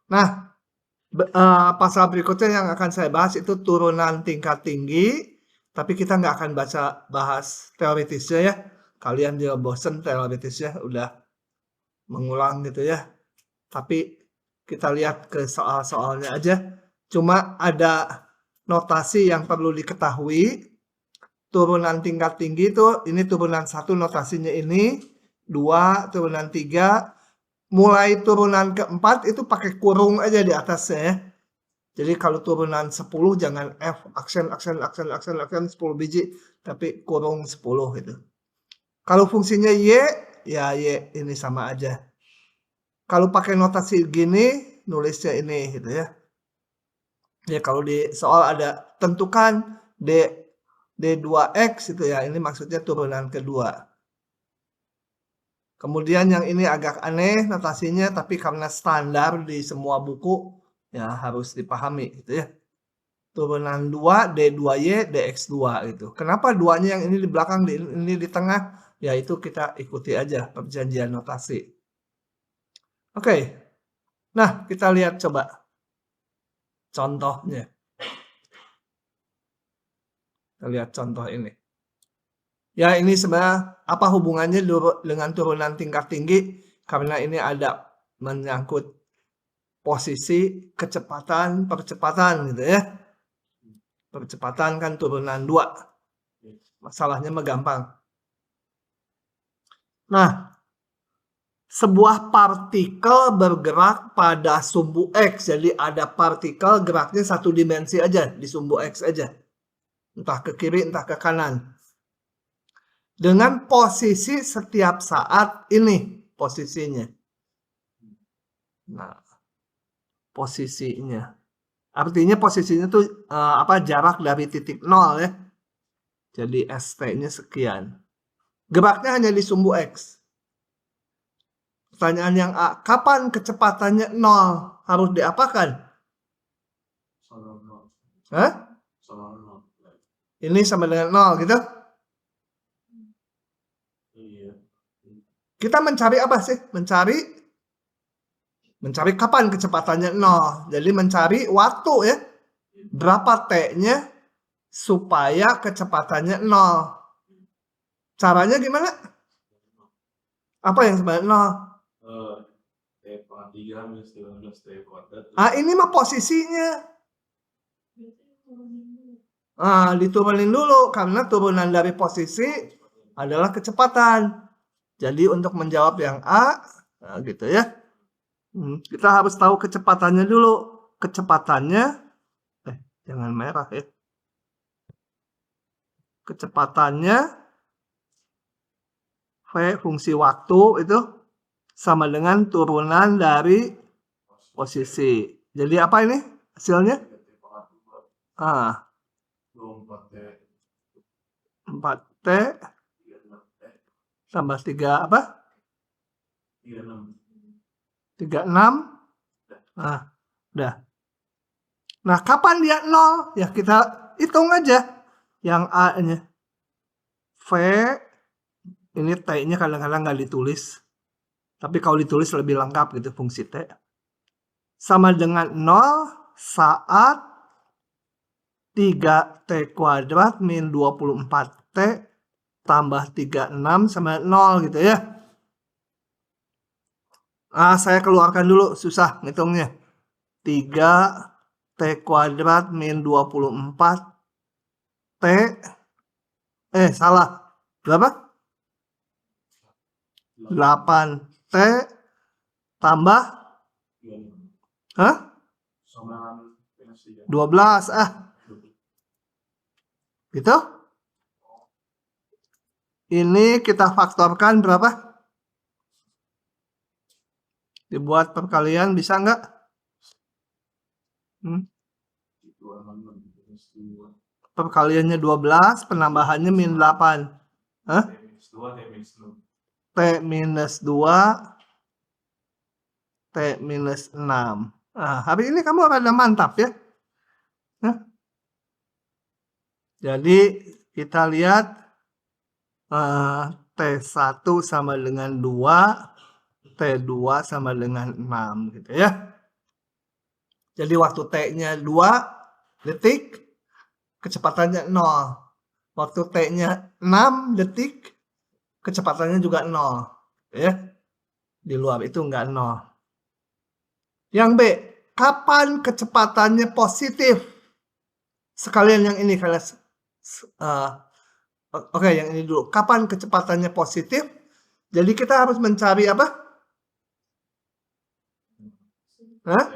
Nah, pasal berikutnya yang akan saya bahas itu turunan tingkat tinggi, tapi kita nggak akan bahas teoritisnya ya. Kalian juga bosen teoritisnya, udah mengulang gitu ya. Tapi kita lihat ke soal-soalnya aja. Cuma ada notasi yang perlu diketahui. Turunan tingkat tinggi itu, ini turunan 1 notasinya ini, 2 turunan 3, mulai turunan keempat itu pakai kurung aja di atasnya ya. Jadi kalau turunan 10 jangan F, aksen 10 biji, tapi kurung 10 gitu. Kalau fungsinya Y, ya Y ini sama aja. Kalau pakai notasi gini, nulisnya ini gitu ya. Ya kalau di soal ada tentukan D2X itu ya, ini maksudnya turunan kedua. Kemudian yang ini agak aneh notasinya, tapi karena standar di semua buku, ya harus dipahami gitu ya. Turunan 2, D2Y, DX2 gitu. Kenapa duanya yang ini di belakang, ini di tengah? Ya itu kita ikuti aja perjanjian notasi. Oke, nah kita lihat coba contohnya. Kita lihat contoh ini. Ya ini sebenarnya apa hubungannya dengan turunan tingkat tinggi? Karena ini ada menyangkut posisi kecepatan, percepatan gitu ya. Percepatan kan turunan 2. Masalahnya mah gampang. Nah, sebuah partikel bergerak pada sumbu X. Jadi ada partikel geraknya satu dimensi aja di sumbu X aja. Entah ke kiri, entah ke kanan. Dengan posisi setiap saat ini posisinya. Nah, posisinya. Artinya posisinya tuh jarak dari titik 0 ya. Jadi ST-nya sekian. Geraknya hanya di sumbu X. Pertanyaan yang A, kapan kecepatannya 0? Harus diapakan? Hah? Ini sama dengan 0 gitu? Kita mencari apa sih? Mencari kapan kecepatannya 0. Jadi mencari waktu ya. Berapa T-nya supaya kecepatannya 0. Caranya gimana? Apa yang sebenarnya 0? Ini mah posisinya. Diturunin dulu karena turunan dari posisi adalah kecepatan. Jadi untuk menjawab yang A, gitu ya. Kita harus tahu kecepatannya dulu. Kecepatannya, jangan merah ya. Kecepatannya V fungsi waktu itu sama dengan turunan dari posisi. Jadi apa ini hasilnya? 4T tambah 3 apa? 36. Udah. Nah, kapan dia 0? Ya kita hitung aja yang A-nya. V, ini T-nya kadang-kadang nggak ditulis. Tapi kalau ditulis lebih lengkap gitu fungsi T. Sama dengan 0 saat 3T kuadrat min 24T tambah 36 sama 0 gitu ya. Saya keluarkan dulu, susah ngitungnya. 3T kuadrat min 24T. Salah. Berapa? 8T tambah 12. Gitu? Ini kita faktorkan berapa? Dibuat perkalian bisa nggak? Perkaliannya 12, penambahannya min 8. T minus 2, T minus 6. Hari ini kamu rada mantap ya. Jadi kita lihat T1 sama dengan 2, T2 sama dengan 6 gitu ya. Jadi waktu T-nya 2 detik, kecepatannya 0. Waktu T-nya 6 detik, kecepatannya juga 0. Ya. Di luar itu enggak 0. Yang B, kapan kecepatannya positif? Sekalian yang ini kalian oke, yang ini dulu. Kapan kecepatannya positif? Jadi kita harus mencari apa? Hah?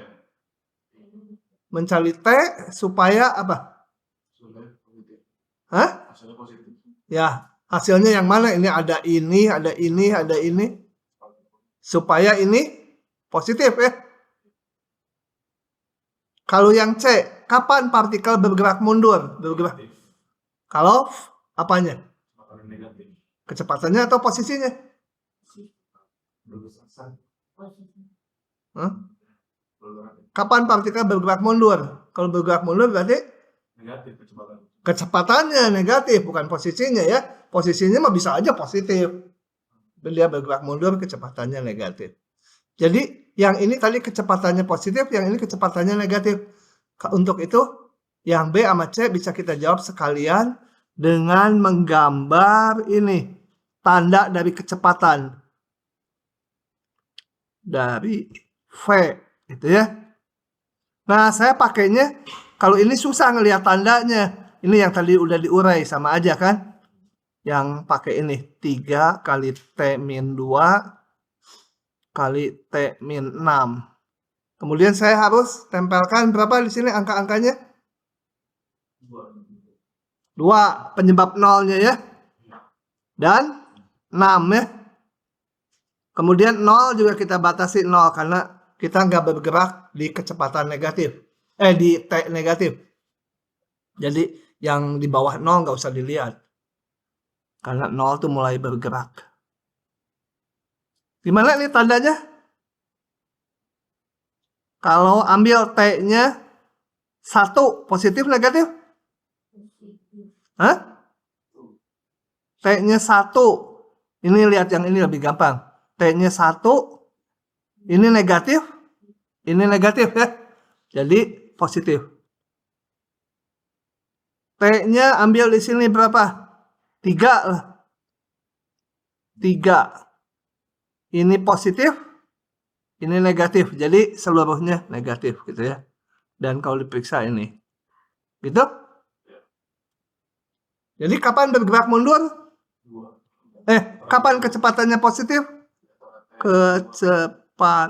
Mencari T supaya apa? Hah? Ya, hasilnya yang mana? Ini ada ini, ada ini, ada ini. Supaya ini positif ya. Kalau yang C, kapan partikel bergerak mundur? Bergerak. Kalau apanya? Kecepatannya atau posisinya? Hah? Kapan partikel bergerak mundur? Kalau bergerak mundur berarti Negatif kecepatan. kecepatannya negatif, bukan posisinya ya. Posisinya mah bisa aja positif. Dia bergerak mundur, kecepatannya negatif. Jadi yang ini tadi kecepatannya positif, yang ini kecepatannya negatif. Untuk itu yang B sama C bisa kita jawab sekalian dengan menggambar ini tanda dari kecepatan dari V gitu ya. Nah, saya pakainya kalau ini susah ngelihat tandanya. Ini yang tadi udah diurai sama aja kan? Yang pakai ini 3 kali T-2 kali T-6. Kemudian saya harus tempelkan berapa di sini angka-angkanya? 2 penyebab nolnya ya. Dan 6 ya. Kemudian 0 juga kita batasi 0 karena kita nggak bergerak di kecepatan negatif. Di T negatif. Jadi yang di bawah 0 nggak usah dilihat. Karena 0 tuh mulai bergerak. Gimana nih tandanya? Kalau ambil T-nya 1, positif negatif? Hah? T-nya 1. Ini lihat yang ini lebih gampang. T-nya 1. Ini negatif. Ini negatif ya. Jadi positif. T-nya ambil di sini berapa? 3 lah. 3. Ini positif. Ini negatif. Jadi seluruhnya negatif gitu ya. Dan kalau diperiksa ini. Gitu? Jadi kapan bergerak mundur? Kapan kecepatannya positif? Kecepatan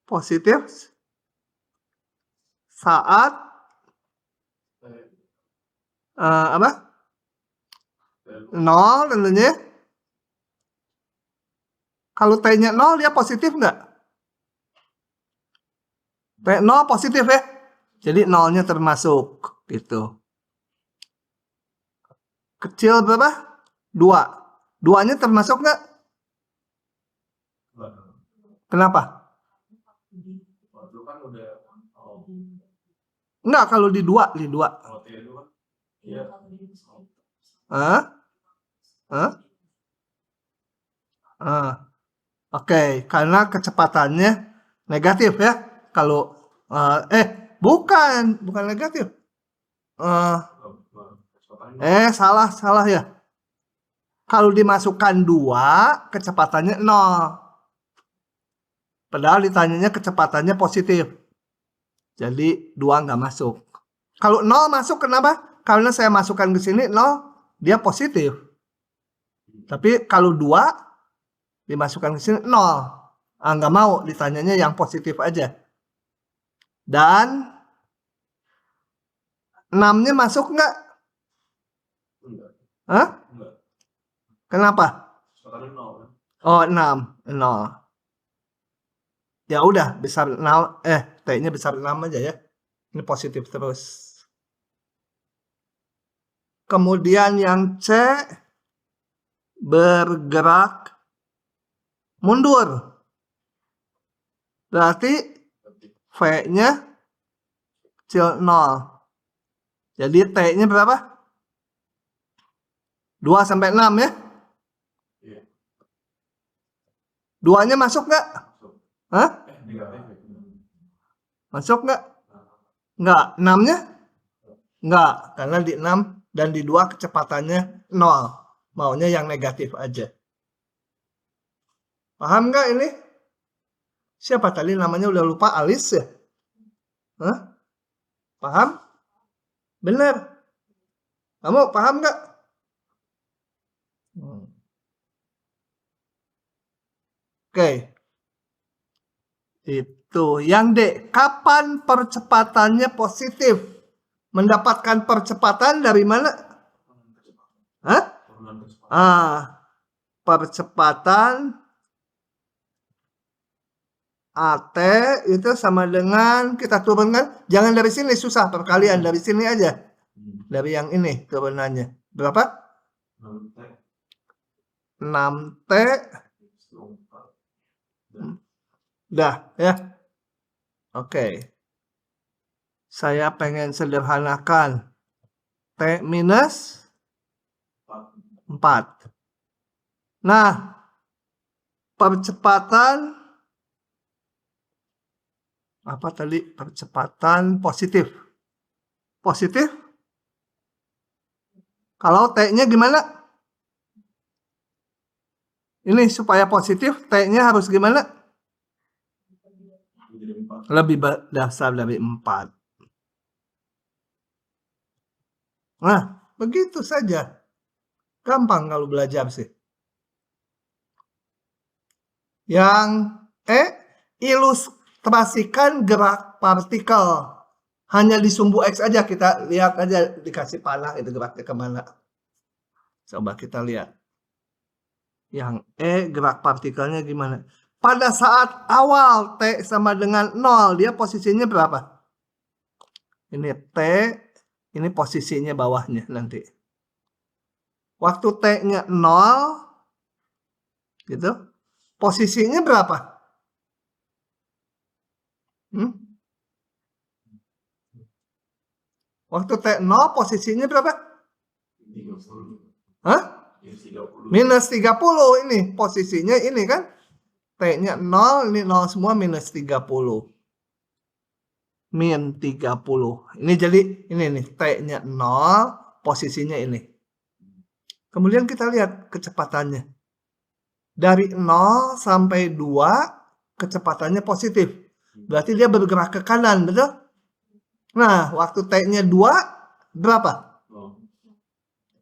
positif saat apa? 0 tentunya. Kalau T-nya 0 dia positif nggak? T0 positif ya. Jadi 0-nya termasuk gitu. Kecil berapa? 2. 2-nya termasuk nggak? Kenapa? Enggak, kalau di 2, di 2. Oke, karena kecepatannya negatif ya. Kalau bukan negatif. Salah ya. Kalau dimasukkan 2, kecepatannya 0. Padahal ditanyanya kecepatannya positif. Jadi 2 nggak masuk. Kalau 0 masuk kenapa? Karena saya masukkan ke sini 0, dia positif. Tapi kalau 2 dimasukkan ke sini 0. Nggak mau, ditanyanya yang positif aja. Dan 6-nya masuk nggak? Hah? Kenapa? Oh, 6. 0. Ya udah, besar 6. T-nya besar 6 aja ya. Ini positif terus. Kemudian yang C bergerak mundur. Berarti V-nya kecil 0. Jadi T-nya berapa? 2 sampai 6 ya? 2-nya masuk nggak? Hah? Masuk nggak? Nggak. 6-nya? Nggak, karena di 6 dan di 2 kecepatannya 0. Maunya yang negatif aja. Paham nggak ini? Siapa tadi namanya udah lupa, Alis ya? Hah? Paham? Bener. Kamu paham nggak? Oke. Itu. Yang D, kapan percepatannya positif? Mendapatkan percepatan dari mana? Hah? Percepatan AT itu sama dengan kita turunkan, jangan dari sini susah, perkalian dari sini aja. Dari yang ini turunannya. Berapa? 6T. Dah ya. Oke. Saya pengen sederhanakan. T minus 4. Nah, percepatan apa tadi? Percepatan positif. Positif? Kalau T-nya gimana? Ini supaya positif, T-nya harus gimana? Lebih dasar dari 4. Nah, begitu saja. Gampang kalau belajar sih. Yang ilustrasikan gerak partikel. Hanya di sumbu X aja, kita lihat aja dikasih panah itu geraknya kemana. Coba kita lihat. Yang gerak partikelnya gimana? Pada saat awal T sama dengan 0, dia posisinya berapa? Ini T, ini posisinya bawahnya nanti. Waktu T-nya 0, gitu, posisinya berapa? Waktu T0 posisinya berapa? Hah? Minus 30 ini posisinya ini kan. T-nya 0, ini 0 semua minus 30. Min 30. Ini jadi ini nih, T-nya 0, posisinya ini. Kemudian kita lihat kecepatannya. Dari 0 sampai 2, kecepatannya positif. Berarti dia bergerak ke kanan, betul? Nah, waktu T-nya 2, berapa?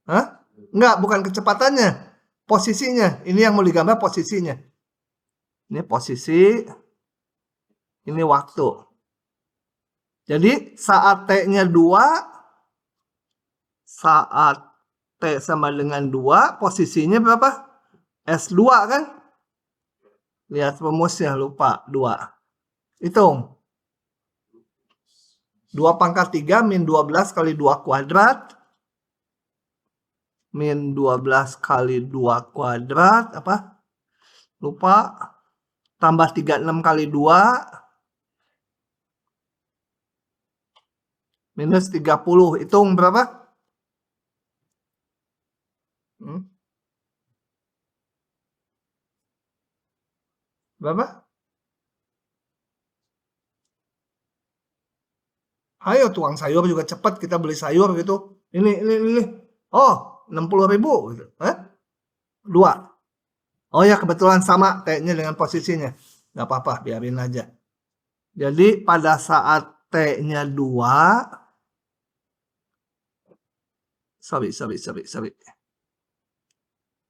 Hah? Enggak, bukan kecepatannya. Posisinya. Ini yang mau digambar posisinya. Ini posisi. Ini waktu. Jadi, saat T-nya 2, saat T sama dengan 2, posisinya berapa? S2 kan? Lihat rumusnya, lupa. 2. Hitung. 2 pangkat 3 min 12 kali 2 kuadrat. Min 12 kali 2 kuadrat. Apa? Lupa. Tambah 36 kali 2. Minus 30. Hitung berapa? Berapa? Ayo tukang sayur juga cepat kita beli sayur gitu. Ini. Oh, 60.000 gitu. 2. Oh ya, kebetulan sama T-nya dengan posisinya. Nggak apa-apa, biarin aja. Jadi pada saat T-nya 2, sorry.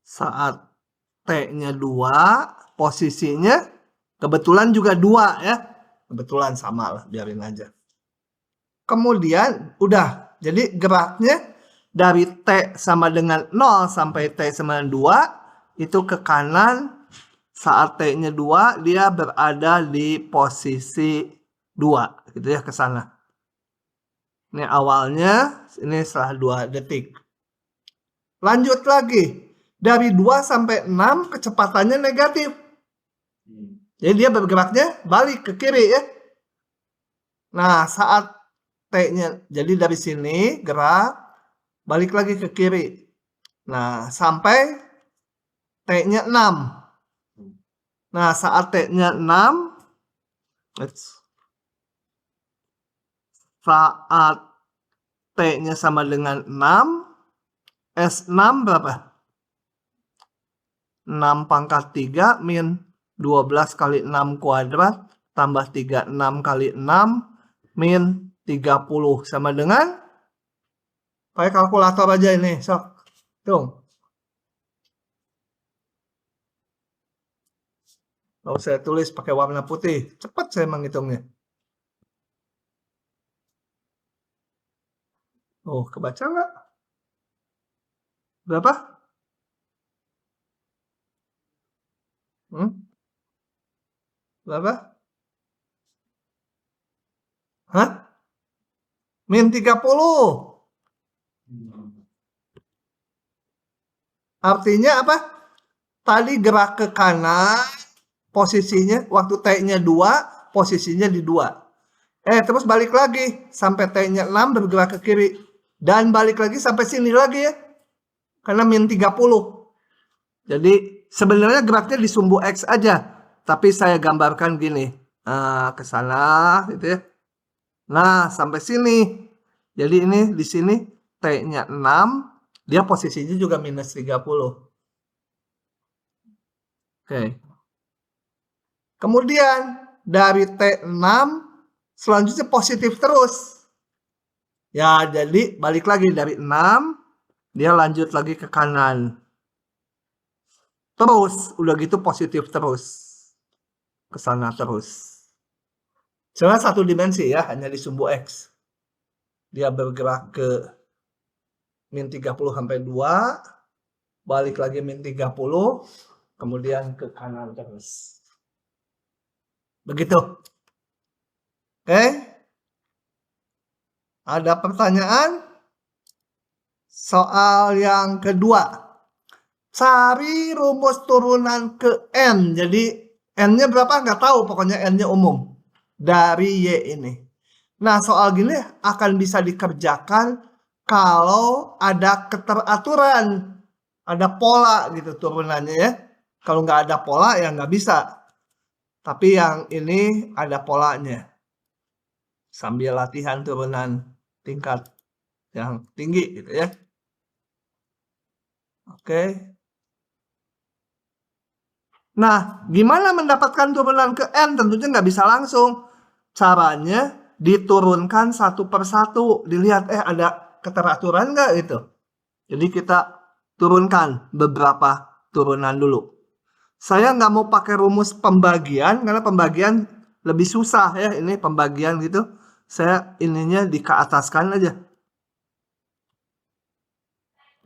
Saat T-nya 2, posisinya kebetulan juga 2 ya. Kebetulan sama lah, biarin aja. Kemudian udah, jadi geraknya dari T sama dengan 0 sampai T sama dengan 2, itu ke kanan. Saat T-nya 2, dia berada di posisi 2, gitu ya, ke sana. Ini awalnya, ini setelah 2 detik. Lanjut lagi. Dari 2 sampai 6 kecepatannya negatif. Jadi dia bergeraknya balik ke kiri ya. Nah, saat T-nya, jadi dari sini gerak, balik lagi ke kiri. Nah, sampai T-nya 6. Nah, saat T-nya 6, saat T-nya sama dengan 6, S6 berapa? 6 pangkat 3 min 12 kali 6 kuadrat tambah 36 kali 6 min 30 sama dengan, pakai kalkulator aja ini, sok. Hitung. Kalau saya tulis pakai warna putih, cepat saya menghitungnya. Oh, kebaca nggak? Berapa? Berapa? Hah? Min 30. Artinya apa? Tadi gerak ke kanan, posisinya waktu T-nya 2, posisinya di 2. Terus balik lagi sampai T-nya 6 bergerak ke kiri. Dan balik lagi sampai sini lagi ya. Karena min 30. Jadi sebenarnya geraknya di sumbu X aja. Tapi saya gambarkan gini. Ke sana gitu ya. Nah, sampai sini. Jadi ini di sini T-nya 6, dia posisinya juga minus 30. Oke. Kemudian dari T6 selanjutnya positif terus. Ya, jadi balik lagi dari 6, dia lanjut lagi ke kanan. Terus, udah gitu positif terus. Ke sana terus. Cuma satu dimensi ya, hanya di sumbu X. Dia bergerak ke min 30 sampai 2, balik lagi min 30, kemudian ke kanan terus. Begitu. Oke? Ada pertanyaan? Soal yang kedua. Cari rumus turunan ke N. Jadi N-nya berapa? Nggak tahu, pokoknya N-nya umum. Dari Y ini. Nah, soal gini akan bisa dikerjakan kalau ada keteraturan. Ada pola gitu turunannya ya. Kalau nggak ada pola ya nggak bisa. Tapi yang ini ada polanya. Sambil latihan turunan tingkat yang tinggi gitu ya. Oke. Nah, gimana mendapatkan turunan ke N? Tentunya nggak bisa langsung. Caranya diturunkan satu per satu. Dilihat, ada keteraturan nggak gitu. Jadi kita turunkan beberapa turunan dulu. Saya nggak mau pakai rumus pembagian, karena pembagian lebih susah ya. Ini pembagian gitu. Saya ininya dikeataskan aja.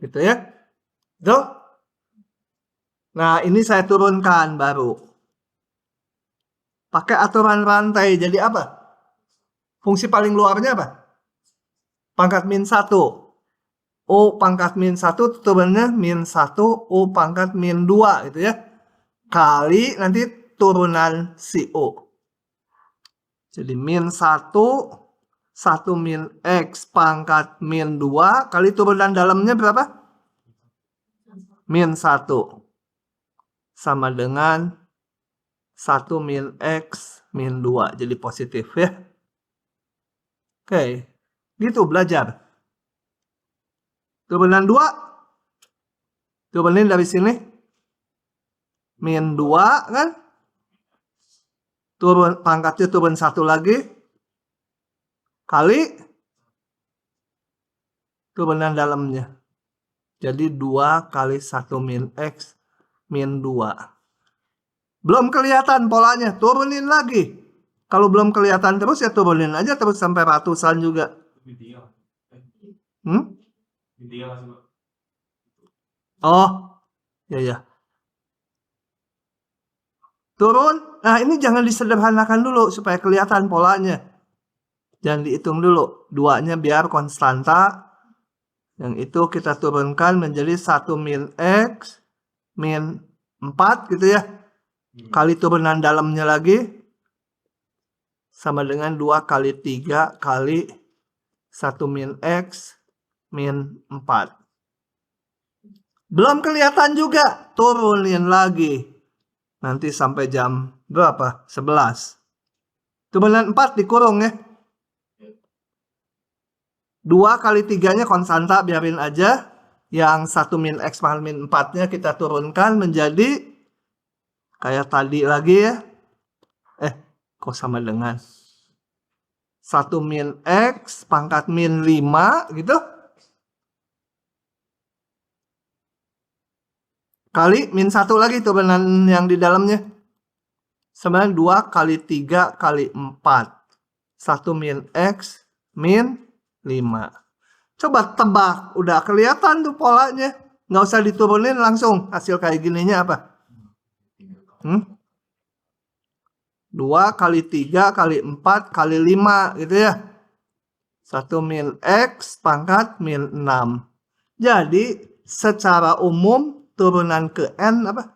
Gitu ya. Tuh. Nah, ini saya turunkan baru. Pakai aturan rantai. Jadi apa? Fungsi paling luarnya apa? Pangkat min 1. U pangkat min 1 turunnya min 1 U pangkat min 2 gitu ya. Kali nanti turunan si U. Jadi min 1, 1 min X pangkat min 2 kali turunan dalamnya berapa? Min 1. Sama dengan 1 min X min 2. Jadi positif ya. Oke. Gitu belajar. Turunan 2. Turunin dari sini. Min 2 kan. Turun pangkatnya turun 1 lagi. Kali turunan dalamnya. Jadi 2 kali 1 min X min 2. Belum kelihatan polanya. Turunin lagi. Kalau belum kelihatan terus ya turunin aja terus sampai ratusan juga. Oh, ya. Turun. Nah, ini jangan disederhanakan dulu supaya kelihatan polanya. Jangan dihitung dulu. 2-nya biar konstanta. Yang itu kita turunkan menjadi 1 min X min 4 gitu ya. Kali turunan dalamnya lagi. Sama dengan 2 kali 3 kali 1 min X min 4. Belum kelihatan juga. Turunin lagi. Nanti sampai jam berapa? 11. Turunan 4 dikurung ya. 2 kali 3-nya konstanta, biarin aja. Yang 1 min X pangkat min 4-nya kita turunkan menjadi kayak tadi lagi ya. Kok sama dengan 1 min X pangkat min 5 gitu. Kali min 1 lagi turunan yang di dalamnya. Sebenarnya 2 kali 3 kali 4. 1 min X min 5. Coba tebak, udah kelihatan tuh polanya. Nggak usah diturunin langsung. Hasil kayak gininya apa? 2 kali 3 kali 4 kali 5 gitu ya. 1 min X pangkat min 6. Jadi secara umum turunan ke N apa?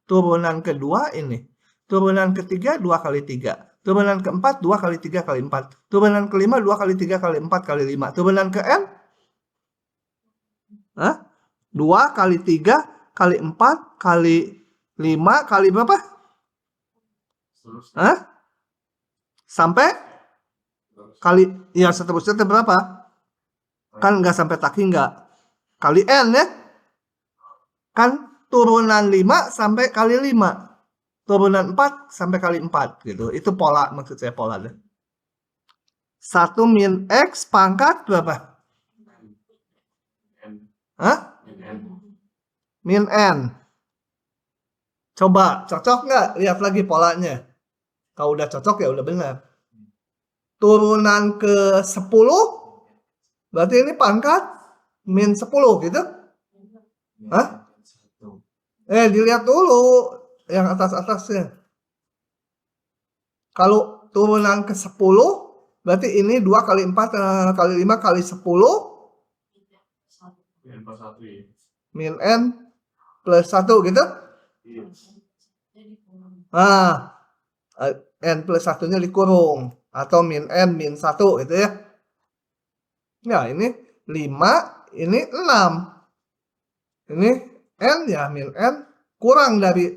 Turunan kedua ini. Turunan ketiga 2 kali 3. Turunan keempat 2 kali 3 kali 4. Turunan kelima 2 kali 3 kali 4 kali 5. Turunan ke N? 2 kali 3 kali 4 kali 5 kali berapa? Sampai? Kali, ya seterusnya berapa? Kan nggak sampai tak hingga. Kali N ya? Kan turunan 5 sampai kali 5. Turunan 4 sampai kali 4 gitu. Itu pola, maksud saya pola deh. 1 min X pangkat berapa? Min N. Coba, cocok nggak? Lihat lagi polanya. Kalau udah cocok ya udah benar. Turunan ke 10, berarti ini pangkat min 10 gitu? Dilihat dulu yang atas-atasnya. Kalau turunan ke 10, berarti ini 2 kali 4 kali 5 kali 10 min N plus 1 gitu? N plus 1-nya dikurung. Atau min N min 1 gitu ya. Nah ini 5, ini 6. Ini N ya min N kurang dari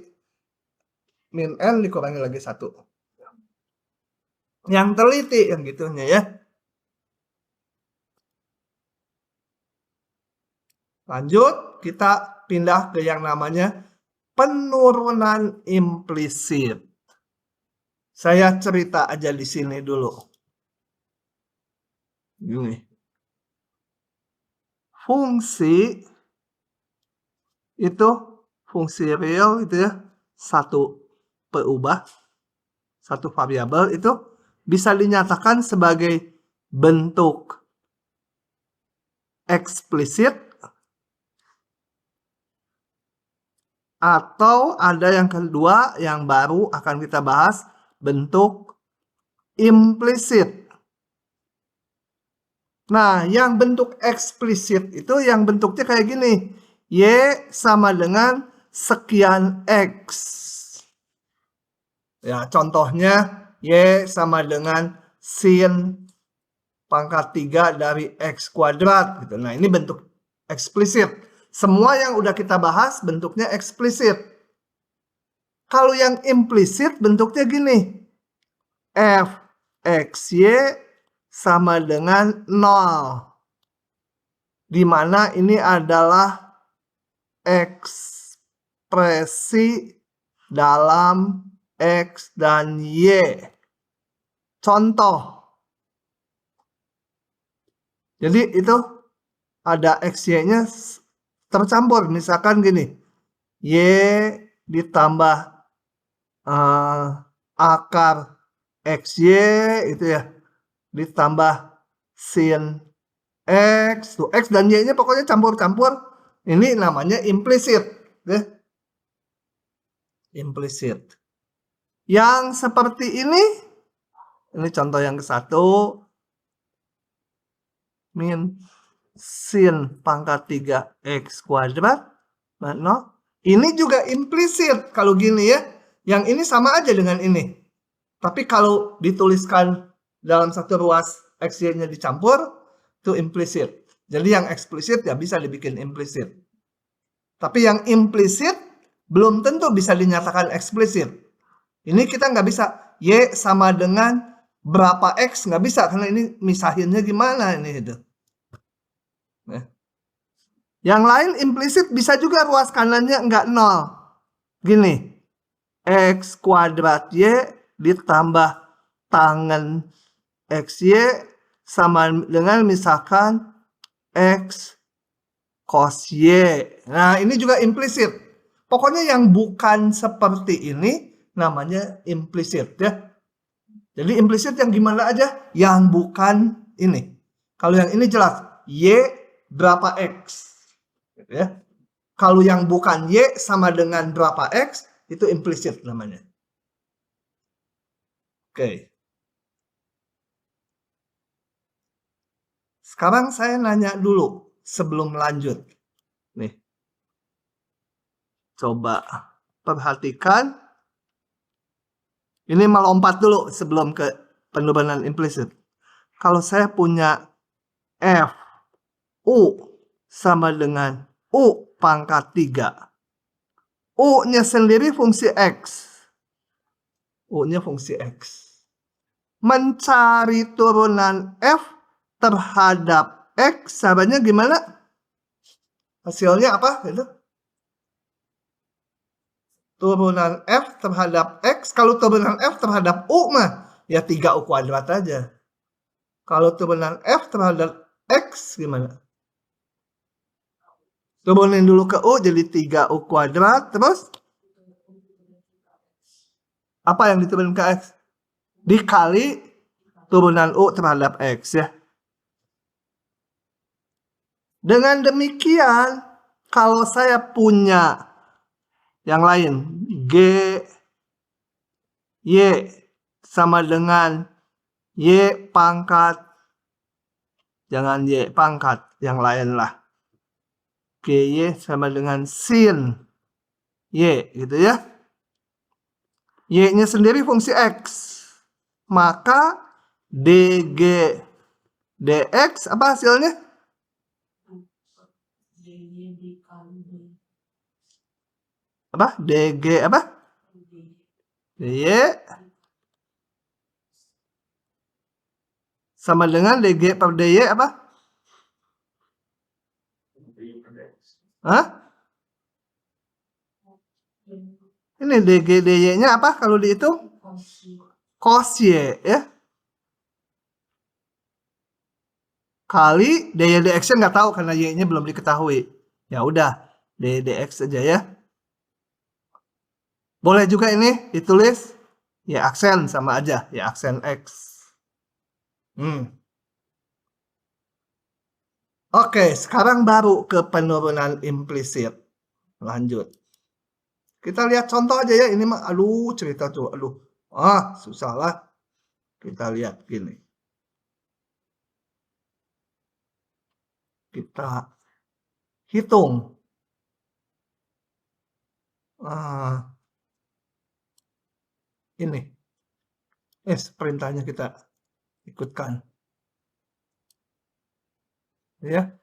min N dikurangi lagi 1. Yang teliti yang gitunya ya. Lanjut, kita pindah ke yang namanya penurunan implisit. Saya cerita aja di sini dulu. Gini. Fungsi itu fungsi real itu ya, satu perubah, satu variabel itu bisa dinyatakan sebagai bentuk eksplisit atau ada yang kedua yang baru akan kita bahas, bentuk implisit. Nah, yang bentuk eksplisit itu yang bentuknya kayak gini. Y sama dengan sekian X. Ya, contohnya Y sama dengan sin pangkat 3 dari X kuadrat. Gitu. Nah, ini bentuk eksplisit. Semua yang udah kita bahas bentuknya eksplisit. Kalau yang implisit bentuknya gini. F X Y sama dengan 0. Di mana ini adalah ekspresi dalam X dan Y. Contoh. Jadi itu ada XY-nya tercampur. Misalkan gini. Y ditambah akar XY itu ya. Ditambah sin X. Tuh, X dan Y-nya pokoknya campur-campur. Ini namanya implisit. Ya. Implisit. Yang seperti ini contoh yang ke-1. Min sin pangkat 3 X kuadrat. No. Ini juga implisit. Kalau gini ya. Yang ini sama aja dengan ini. Tapi kalau dituliskan dalam satu ruas XY-nya dicampur, itu implisit. Jadi yang eksplisit ya bisa dibikin implisit. Tapi yang implisit belum tentu bisa dinyatakan eksplisit. Ini kita nggak bisa. Y sama dengan berapa X, nggak bisa. Karena ini misahinnya gimana ini itu. Nah. Yang lain implisit bisa juga ruas kanannya nggak 0. Gini, X kuadrat Y ditambah tangen XY sama dengan misalkan X cos Y. Nah, ini juga implisit. Pokoknya yang bukan seperti ini namanya implisit ya. Jadi implisit yang gimana aja? Yang bukan ini. Kalau yang ini jelas, Y berapa X. Gitu ya. Kalau yang bukan Y sama dengan berapa X, itu implisit namanya. Oke. Sekarang saya nanya dulu sebelum lanjut. Nih. Coba perhatikan. Ini melompat dulu sebelum ke penurunan implisit. Kalau saya punya F U sama dengan U pangkat 3. U-nya sendiri fungsi X. U-nya fungsi X. Mencari turunan F terhadap X, caranya gimana? Hasilnya apa? Itu. Turunan F terhadap X. Kalau turunan F terhadap U mah, ya 3U kuadrat aja. Kalau turunan F terhadap X gimana? Turunin dulu ke U jadi 3U kuadrat. Terus? Apa yang diturunin ke X? Dikali turunan U terhadap X ya. Dengan demikian, kalau saya punya yang lain, G, Y sama dengan Y pangkat, jangan Y pangkat, yang lain lah. GY sama dengan sin Y, gitu ya. Y-nya sendiri fungsi X. Maka DG DX apa hasilnya? Apa? DG apa? DY sama dengan DG per DY apa? Hah? Ini DG DY-nya apa kalau dihitung? Cos Y ya. Kali DY DX-nya nggak tahu karena Y-nya belum diketahui. Ya udah, DY DX aja ya. Boleh juga ini ditulis Y aksen sama aja, Y aksen X. Oke, sekarang baru ke penurunan implisit. Lanjut. Kita lihat contoh aja ya. Ini mah aduh cerita tuh. Aduh. Susah lah. Kita lihat gini. Kita hitung. Ini. Perintahnya kita ikutkan. Ya.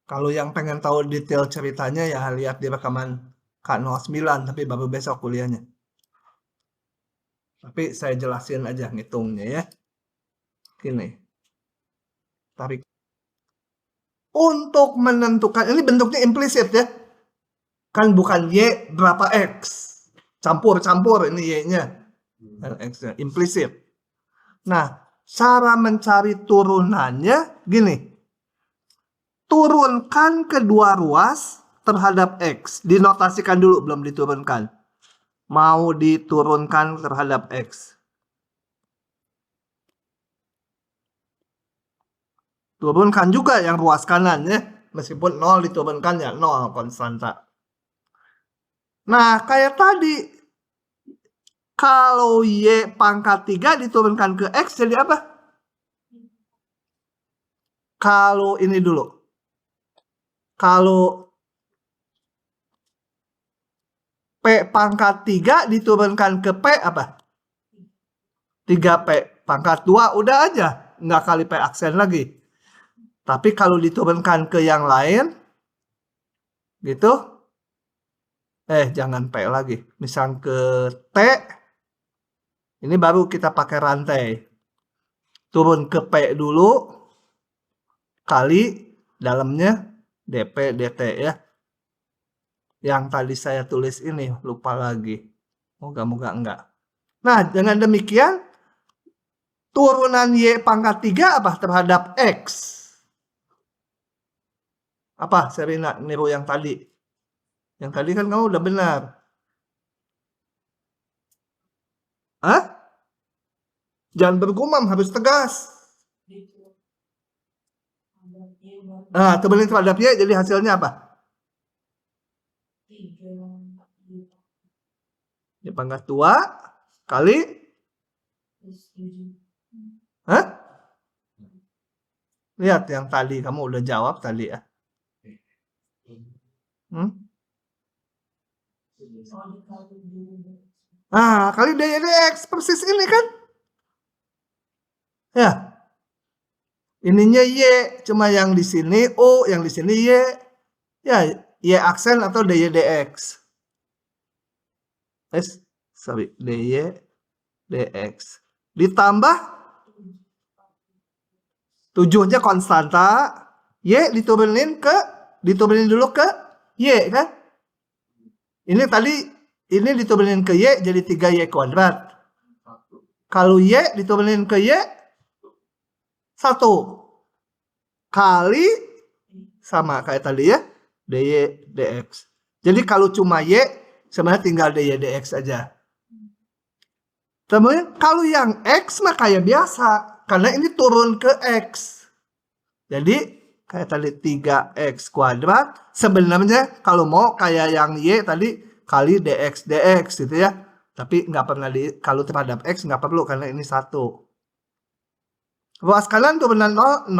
Kalau yang pengen tahu detail ceritanya ya lihat di rekaman K09, tapi baru besok kuliahnya. Tapi saya jelasin aja ngitungnya ya. Gini. Tarik. Untuk menentukan, ini bentuknya implisit ya. Kan bukan Y berapa X. Campur-campur ini Y-nya. Dan X-nya. Implisit. Nah, cara mencari turunannya gini. Turunkan kedua ruas terhadap X. Dinotasikan dulu, belum diturunkan. Mau diturunkan terhadap X. Turunkan juga yang ruas kanan ya. Meskipun 0 diturunkan ya 0 konstanta. Nah, kayak tadi. Kalau Y pangkat 3 diturunkan ke X jadi apa? Kalau ini dulu. Kalau P pangkat 3 diturunkan ke P apa? 3P pangkat 2 udah aja. Nggak kali P aksen lagi. Tapi kalau diturunkan ke yang lain, gitu. Jangan P lagi. Misal ke T, ini baru kita pakai rantai. Turun ke P dulu, kali dalamnya DP, DT ya. Yang tadi saya tulis ini, lupa lagi. Moga-moga enggak. Nah, dengan demikian, turunan Y pangkat 3 apa terhadap X? Apa, Serina, niru yang tadi? Yang tadi kan kamu udah benar. Hah? Jangan bergumam, harus tegas. Nah, terbalik terhadap Y, jadi hasilnya apa? Y pangkat 2 kali? Hah? Lihat yang tadi, kamu udah jawab tadi ya. Nah, kali DX persis ini kan? Ya. Ininya Y, cuma yang di sini O, yang di sini Y. Ya, Y aksen atau DY DX. DY DX. Ditambah 7-nya konstanta, Y diturunin dulu ke Y kan? Ini tadi, ini diturunin ke Y jadi 3Y kuadrat. Kalau Y diturunin ke Y, 1 kali sama kayak tadi ya, DY DX. Jadi kalau cuma Y, sebenarnya tinggal DY DX aja. Kemudian kalau yang X mah kayak biasa, karena ini turun ke X. Jadi kayak tadi 3X kuadrat, sebenarnya kalau mau kayak yang Y tadi kali DX DX gitu ya. Tapi nggak pernah kalau terhadap X nggak perlu karena ini 1. Ruas kanan turunan 0, 0.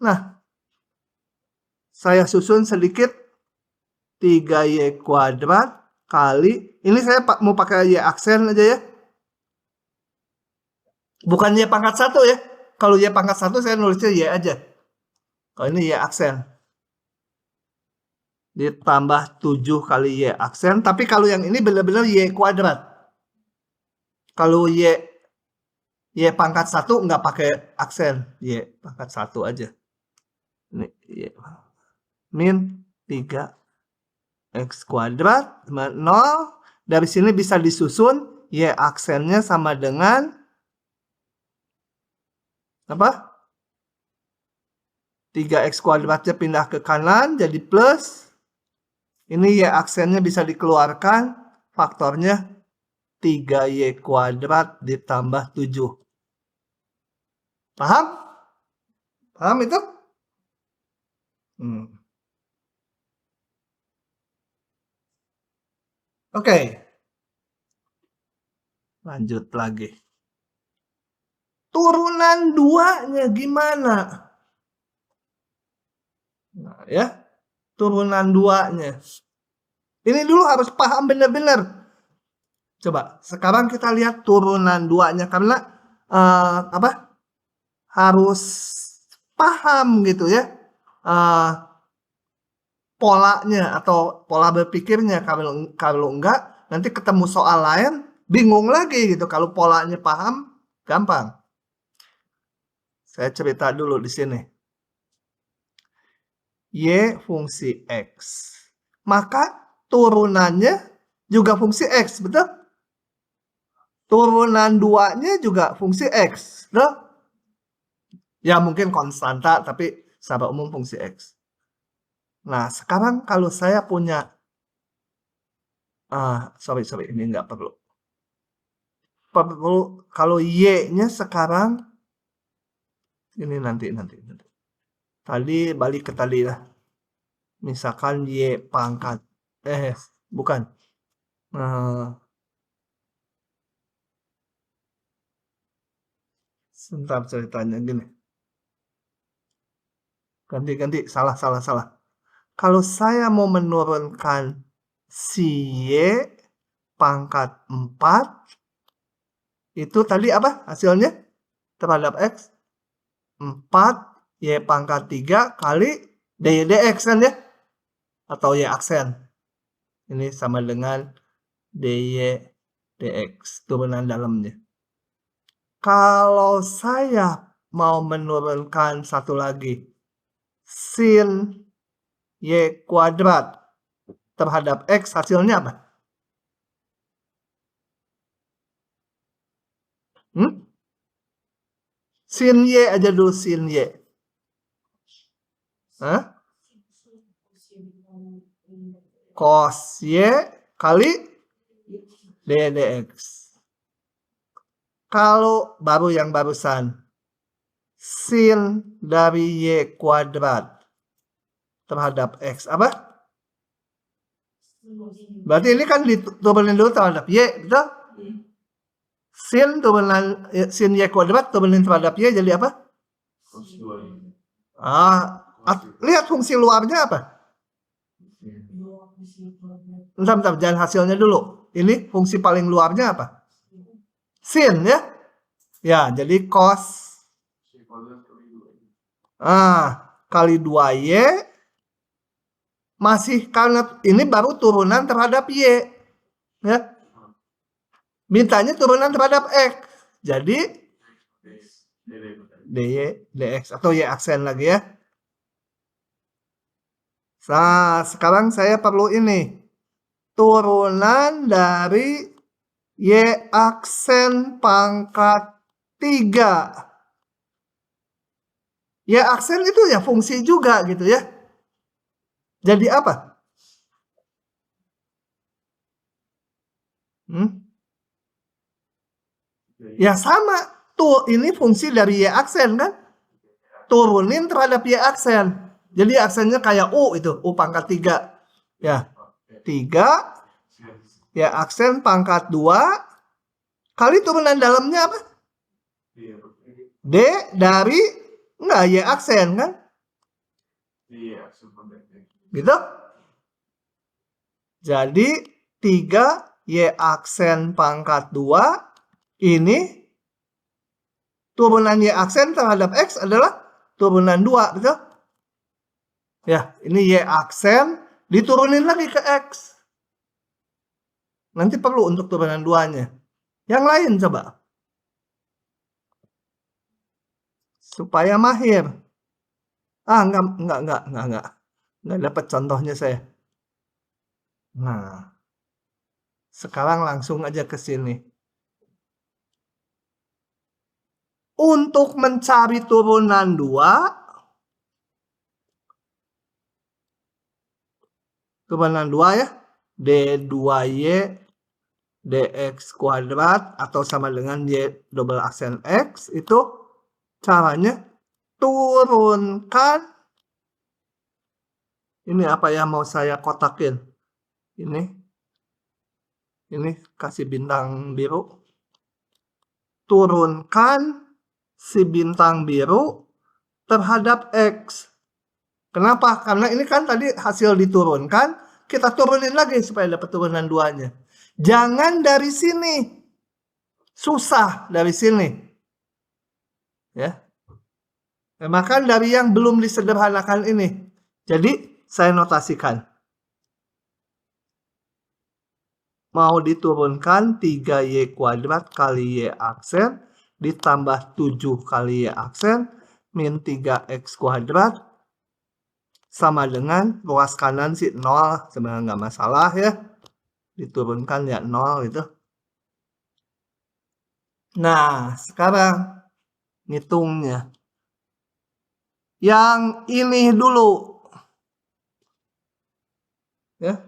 Nah, saya susun sedikit 3Y kuadrat kali, ini saya mau pakai Y aksen aja ya. Bukan Y pangkat 1 ya. Kalau Y pangkat 1 saya nulisnya Y aja. Kalau ini Y aksen. Ditambah 7 kali Y aksen. Tapi kalau yang ini benar-benar Y kuadrat. Kalau Y pangkat 1 nggak pakai aksen. Y pangkat 1 aja. Ini Y. Min 3X kuadrat 0. Dari sini bisa disusun Y aksennya sama dengan apa? 3X kuadratnya pindah ke kanan jadi plus. Ini Y aksennya bisa dikeluarkan. Faktornya 3Y kuadrat ditambah 7. Paham? Paham itu? Oke. Lanjut lagi. Turunan 2-nya gimana? Nah, ya. Turunan 2-nya. Ini dulu harus paham benar-benar. Coba, sekarang kita lihat turunan 2-nya karena harus paham gitu ya. Polanya atau pola berpikirnya. Kalau enggak, nanti ketemu soal lain bingung lagi gitu. Kalau polanya paham, gampang. Saya cerita dulu di sini. Y fungsi X. Maka turunannya juga fungsi X, betul? Turunan 2-nya juga fungsi X, betul? Ya mungkin konstanta, tapi secara umum fungsi X. Nah, sekarang kalau saya punya sorry, ini nggak perlu. Kalau Y-nya sekarang ini nanti. Tadi balik ke tadi lah. Misalkan Y pangkat bukan. Sebentar ceritanya gini. Ganti, salah. Kalau saya mau menurunkan si Y pangkat 4, itu tadi apa hasilnya terhadap X? 4 Y pangkat 3 kali DY DX kan ya? atau Y aksen. Ini sama dengan DY DX, turunan dalamnya. Kalau saya mau menurunkan satu lagi, sin Y kuadrat terhadap X, hasilnya apa? Sin Y aja dulu, sin Y. Hah? Cos Y kali DX. Kalau baru yang barusan, sin dari Y kuadrat terhadap X, apa? Berarti ini kan diturunin dulu terhadap Y, betul? Sin turunan sin Y kuadrat turunin terhadap Y jadi apa? Lihat fungsi luarnya apa? Bentar, jangan hasilnya dulu. Ini fungsi paling luarnya apa? Sin ya? Ya, jadi cos kali 2Y masih karena ini baru turunan terhadap Y. Ya. Mintanya turunan terhadap X. Jadi DY DX atau Y aksen lagi ya. Nah, sekarang saya perlu ini. Turunan dari Y aksen pangkat 3. Y aksen itu ya fungsi juga gitu ya. Jadi apa? Ya sama. Tuh, ini fungsi dari Y aksen kan? Turunin terhadap Y aksen. Jadi aksennya kayak U itu, U pangkat 3. Ya, 3. Ya aksen pangkat 2. Kali turunan dalamnya apa? D dari, enggak, Y aksen kan? Gitu? Jadi 3 Y aksen pangkat 2 ini turunan Y aksen terhadap X adalah turunan 2, betul? Ya, ini Y aksen diturunin lagi ke X. Nanti perlu untuk turunan 2-nya. Yang lain coba. Supaya mahir. Enggak dapat contohnya saya. Nah, sekarang langsung aja ke sini. Untuk mencari turunan 2, turunan 2 ya, D2Y DX kuadrat atau sama dengan Y double aksen X, itu caranya turunkan, ini apa ya, mau saya kotakin, ini kasih bintang biru, turunkan si bintang biru terhadap X. Kenapa? Karena ini kan tadi hasil diturunkan, kita turunin lagi supaya dapat turunan 2-nya. Jangan dari sini. Susah dari sini. Ya. Maka dari yang belum disederhanakan ini. Jadi saya notasikan. Mau diturunkan 3Y kuadrat kali Y aksen ditambah 7 kali Y aksen min 3X kuadrat sama dengan ruas kanan sih 0, sebenarnya nggak masalah ya. Diturunkan ya 0 itu. Nah, sekarang ngitungnya. Yang ini dulu. Ya.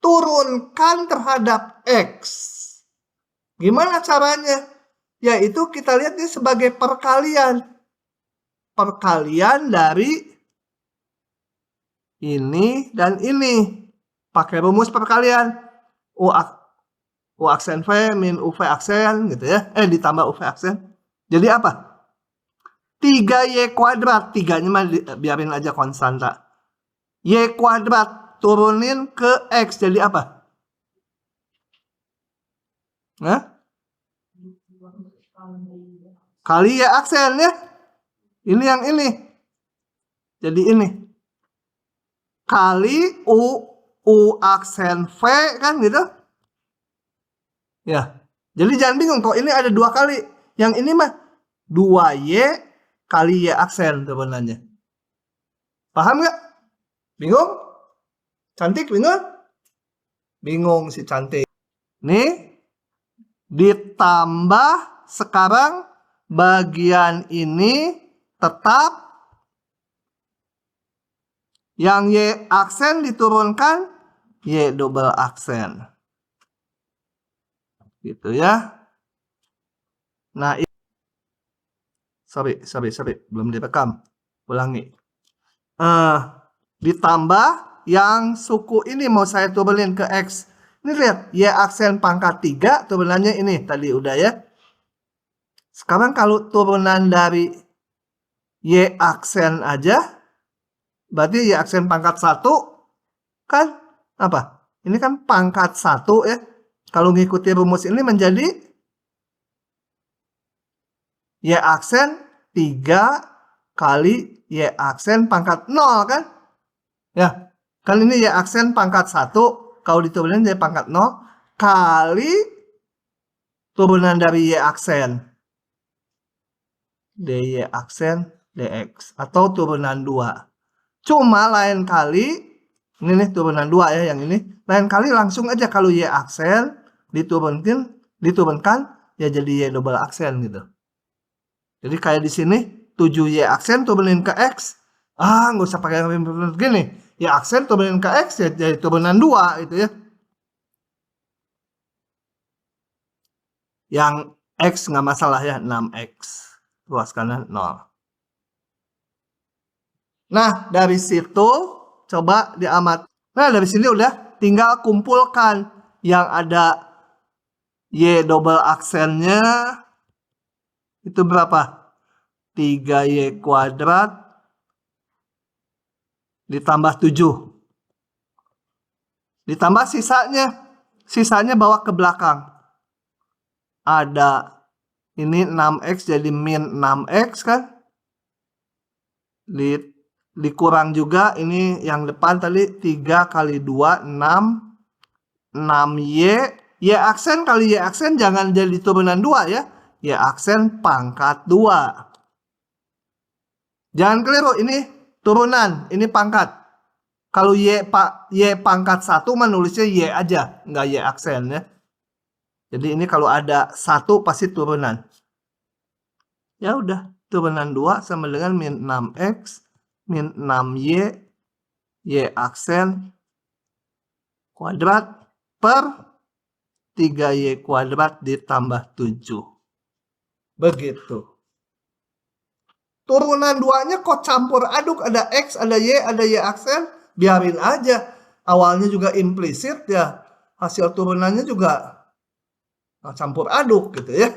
Turunkan terhadap X. Gimana caranya? Yaitu kita lihat ini sebagai perkalian. Perkalian dari ini dan ini. Pakai rumus perkalian. U aksen V min UV aksen gitu ya. Ditambah UV aksen. Jadi apa? 3Y kuadrat. 3-nya mah biarin aja konstanta. Y kuadrat turunin ke X. Jadi apa? Kali Y aksen ya. Ini yang ini. Jadi ini. kali U aksen V kan gitu. Ya. Jadi jangan bingung kok ini ada 2 kali. Yang ini mah 2Y kali Y aksen sebenarnya. Paham nggak? Bingung? Cantik bingung? Bingung si cantik. Nih ditambah sekarang bagian ini tetap yang Y aksen diturunkan Y double aksen. Gitu ya. Nah, sorry, belum direkam. Ulangi. Ditambah yang suku ini mau saya turunin ke X. Ini lihat, Y aksen pangkat 3 turunannya ini tadi udah ya. Sekarang kalau turunan dari Y aksen aja, berarti Y aksen pangkat 1 kan apa? Ini kan pangkat 1 ya. Kalau ngikuti rumus ini menjadi Y aksen 3 kali Y aksen pangkat 0 kan? Ya, kan ini Y aksen pangkat 1, kalau diturunin jadi pangkat 0, kali turunan dari Y aksen. DY aksen DX, atau turunan 2. Cuma lain kali, ini nih turunan 2 ya yang ini, lain kali langsung aja kalau Y aksen diturunkan, ya jadi Y double aksen gitu. Jadi kayak di sini, 7Y aksen turunin ke X, nggak usah pakai gini. Y aksen turunin ke X ya jadi turunan 2 gitu ya. Yang X nggak masalah ya, 6X. Luas kanan 0. Nah, dari situ coba diamat. Nah, dari sini udah tinggal kumpulkan yang ada Y double aksennya itu berapa? 3Y kuadrat ditambah 7. Ditambah sisanya bawa ke belakang. Ada ini 6X jadi min 6X kan? Dikurang juga ini yang depan tadi 3 kali 2 6Y. Y aksen kali Y aksen jangan jadi turunan 2 ya. Y aksen pangkat 2. Jangan keliru, ini turunan, ini pangkat. Kalau Y pangkat 1 menulisnya Y aja, nggak Y aksen ya. Jadi ini kalau ada 1 pasti turunan. Ya udah, turunan 2 sama dengan min 6X min 6Y Y aksen kuadrat per 3Y kuadrat ditambah 7. Begitu. Turunan 2-nya kok campur aduk, ada X, ada Y aksen, biarin aja. Awalnya juga implisit ya, hasil turunannya juga campur aduk gitu ya.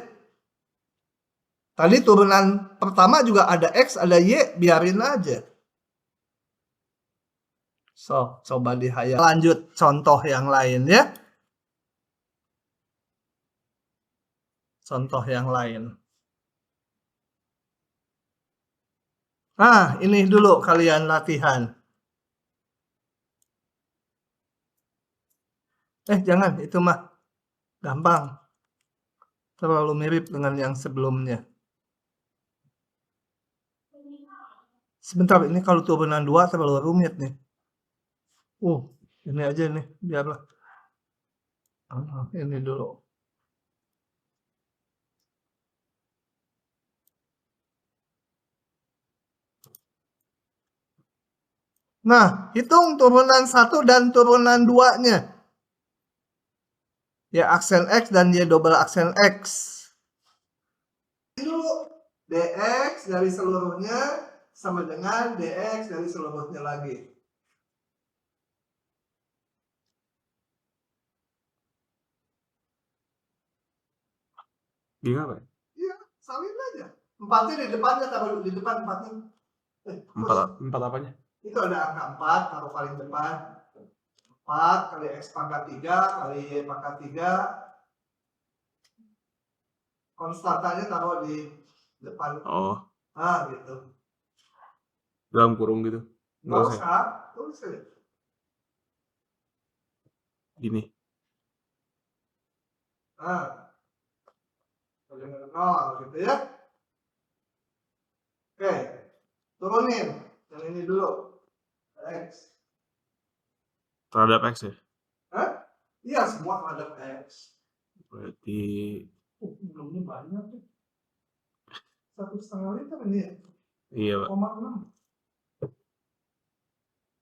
Tadi turunan pertama juga ada X, ada Y, biarin aja. So, coba dihayal. Lanjut contoh yang lain ya. Contoh yang lain. Nah, ini dulu kalian latihan. Jangan, itu mah gampang. Terlalu mirip dengan yang sebelumnya. Sebentar, ini kalau turunan 2 terlalu rumit nih. Ini aja nih, biarlah. Ini dulu. Nah, hitung turunan 1 dan turunan 2-nya. Y aksen X dan Y double aksen X. Dulu, DX dari seluruhnya sama dengan DX dari seluruhnya lagi. Gini apa? Iya, salin aja. 4-nya di depannya, taruh di depan 4-nya. 4 apanya? Itu ada angka 4, taruh paling depan. 4 kali X pangkat 3 kali Y pangkat 3. Konstantanya taruh di depan. Gitu. Dalam kurung gitu. Nggak usah, tulis aja. Gini. Nah, dengan 0 gitu ya. Oke, turunin yang ini dulu. X. Terhadap X ya? Hah? Iya, semua terhadap X. Berarti Belumnya banyak tuh. 1,5 liter ini ya. iya, Pak. 0,6.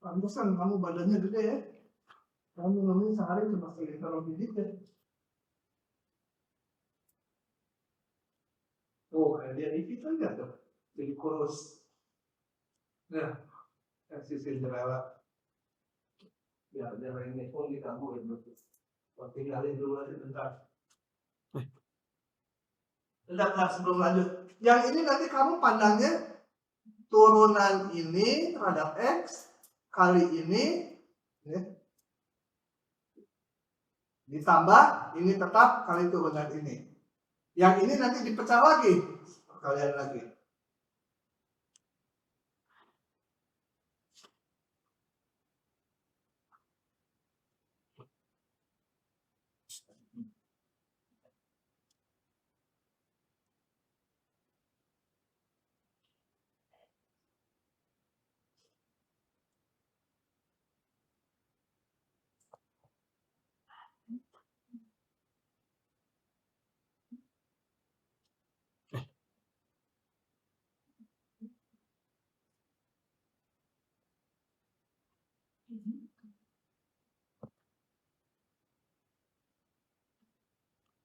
Pantesan kamu badannya gede ya. Kamu minumnya sehari cuma 1 liter lebih dikit. Tuh, kayak dia dikit aja tuh. Jadi kurus. Nah, kasih Cinderella. Biar ini pun digangguin dulu. Tinggalin dulu aja bentar. Bentar, sebelum lanjut. Yang ini nanti kamu pandangnya turunan ini terhadap X kali ini ya, ditambah ini tetap kali turunan ini. Yang ini nanti dipecah lagi kalian lagi.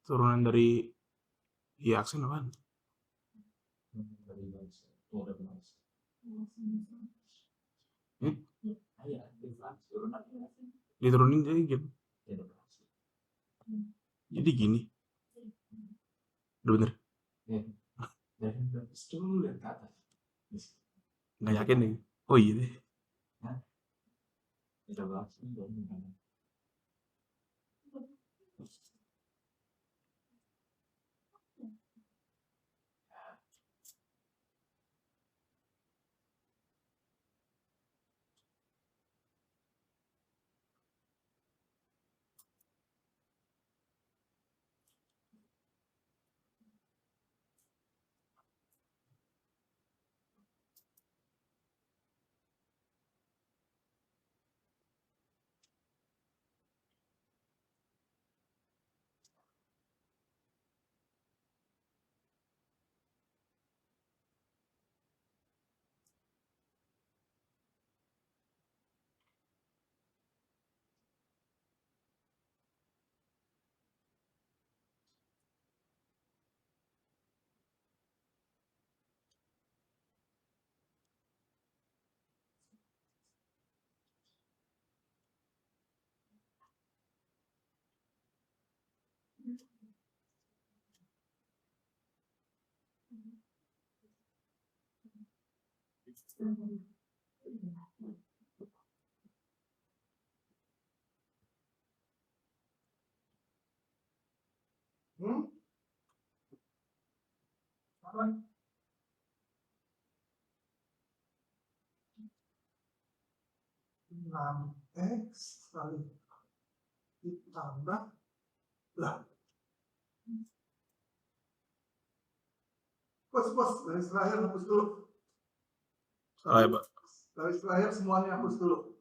Turunan dari Y aksen apaan? Hmm? Diturunin jadi gitu. Jadi gini. Udah bener. Nggak yakin nih. Oh iya deh. Hmm? Apa? 6X kali ditambah lah. Bos, garis terakhir hapus dulu. Salah ya, Pak. Garis terakhir semuanya hapus dulu.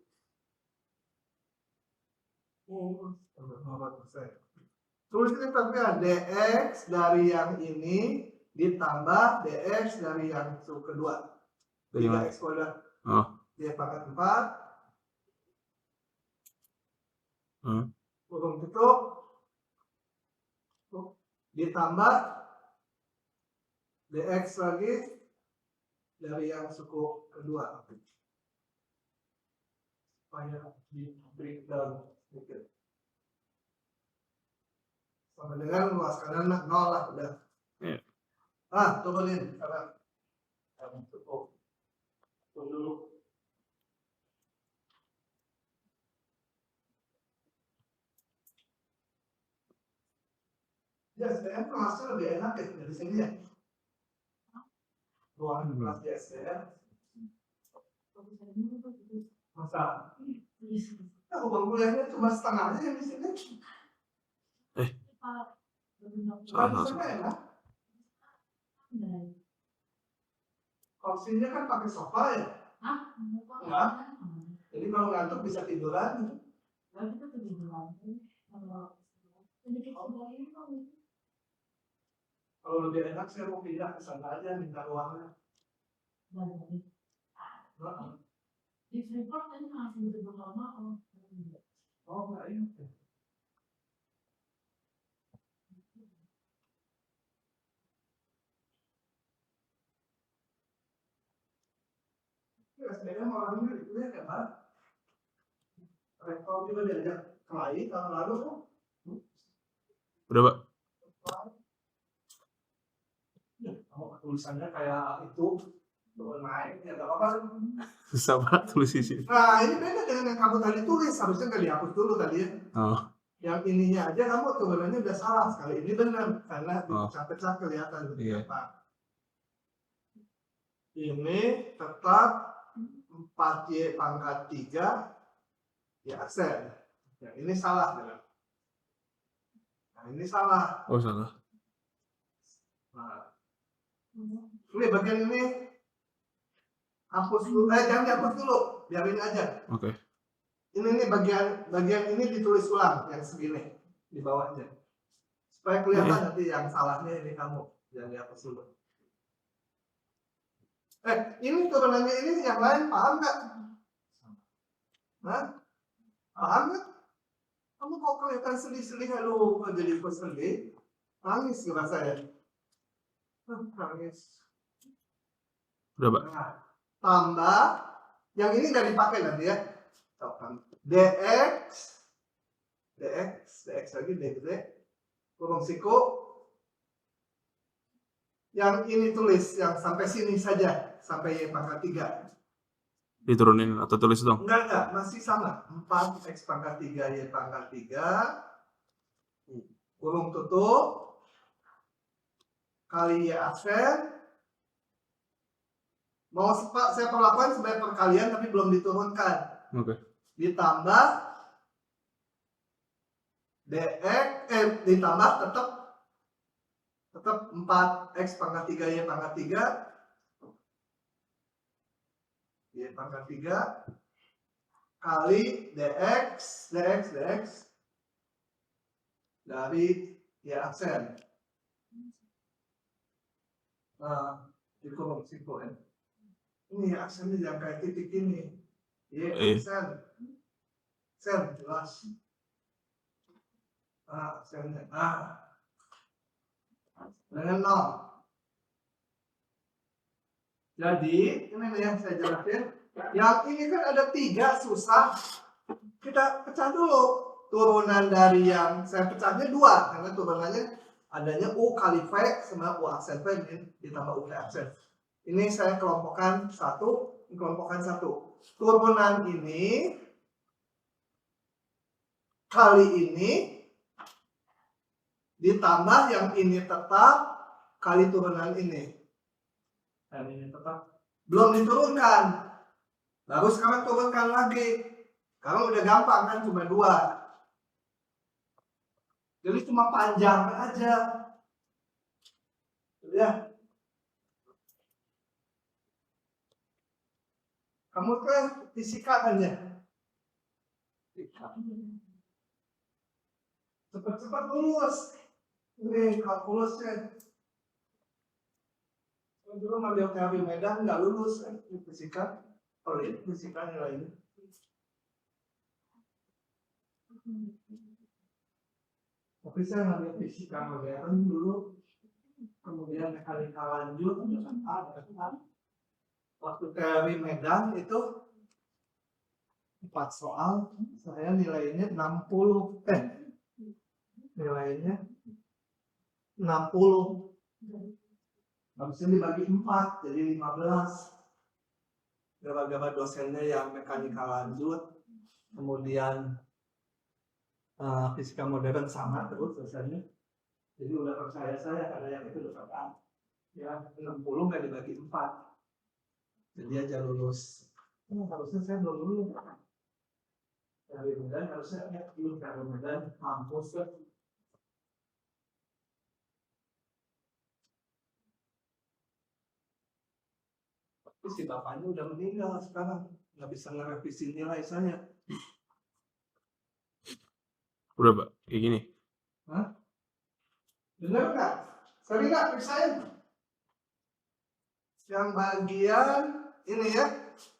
Oh, 0%. Tulis ini tapi ya dx dari yang ini ditambah dx dari yang kedua. Dari mana? 3x kuadrat. Oh. Dia pangkat 4. Kurung tutup. Ditambah dx lagi dari yang suku kedua. Supaya di breakdown sedikit. Sama dengan luas kanan 0 lah udah. Iya. Turunin sekarang. Cukup. Tunggu dulu. Ya, SDM kelasnya lebih enak ya dari sini ya. Ruangan kelas di SDM. Masa? Nah, uang kuliahnya cuma setengahnya yang di sini. Eh, Bukan salah. setengah ya, Nak? Kursinya kan pakai sofa ya? Enggak. Jadi kalau ngantuk bisa tiduran. Kalau lebih enak saya mau pindah ke sana aja minta ruangnya. Heeh. Oh, enggak ini. SBM orangnya itu ya kan, Pak? Rektor juga diajak kelahi tahun lalu kan? Udah, Pak. Ya, kalau tulisannya kayak itu turun naik ya nggak apa-apa. Susah banget tulis di sini. Nah ini beda dengan yang kamu tadi tulis, harusnya nggak dihapus dulu tadi ya. Oh, Yang ininya aja kamu turunannya udah salah, sekali ini benar karena Oh. dipecah-pecah kelihatan Iya. apa. Ini tetap 4Y pangkat 3 ya aksen. Yang ini salah kan? Nah ini salah. oh salah. Nah, ini bagian ini hapus dulu, jangan dihapus dulu, biarin aja. Oke. Ini bagian ini ditulis ulang yang segini di bawahnya supaya kelihatan nanti yang salahnya ini kamu, jangan dihapus dulu. Ini turunannya ini yang lain paham nggak? Nah, paham nggak? Kamu kok kelihatan sedih-sedih, lu jadi sedih, nangis nggak saya? Nangis. Udah, Pak. Nah, tambah yang ini nggak dipakai nanti ya. dx lagi dx kurung siku. Yang ini tulis yang sampai sini saja, sampai Y pangkat 3. Diturunin atau tulis dong? Enggak, masih sama. 4x pangkat 3 Y pangkat 3 kurung tutup kali Y aksen. Mau saya perlakukan sebagai perkalian tapi belum diturunkan. Oke. Ditambah dx ditambah tetap 4x pangkat 3 Y pangkat 3 Y pangkat 3 kali dx dari Y aksen. Nah, dikurung siku ya. Ini aksennya yang kayak titik ini. Y aksen. Aksen jelas. Nah, aksennya. Nah. Dengan 0. Jadi, ini nih yang saya jelasin. Yang ini kan ada 3 susah. Kita pecah dulu. Turunan dari yang saya pecahnya 2. Karena turunannya adanya U kali V sama U aksen V ditambah U V aksen. Ini saya kelompokkan 1. Kelompokkan 1. Turunan ini kali ini ditambah yang ini tetap kali turunan ini. Dan ini tetap belum diturunkan. Baru sekarang turunkan lagi. Kalau udah gampang kan cuma 2. Jadi cuma panjang aja. Ya. Kamu kan fisika kan ya? Cepat-cepat lulus. Ini kalkulusnya. Dulu ngambil teori Medan nggak lulus fisika. Pelit fisika nilainya. Tapi saya ngambil fisika modern dulu. Kemudian mekanika lanjut. Waktu teori Medan itu 4 soal. Saya nilainya 60. Nilainya 60. Habisnya dibagi 4 jadi 15. Gara-gara dosennya yang mekanika lanjut, kemudian fisika modern sama terus dosennya. Jadi udah percaya saya karena yang itu udah paham. Ya 60 nggak dibagi 4. Jadi aja lulus. Harusnya saya belum lulus. Dari Medan harusnya dari Medan mampus kan. Tapi si bapaknya udah meninggal sekarang, nggak bisa ngerevisi nilai saya. Udah, Pak. Kayak gini. Hah? Bener nggak? Sering nggak periksain? Yang bagian ini ya,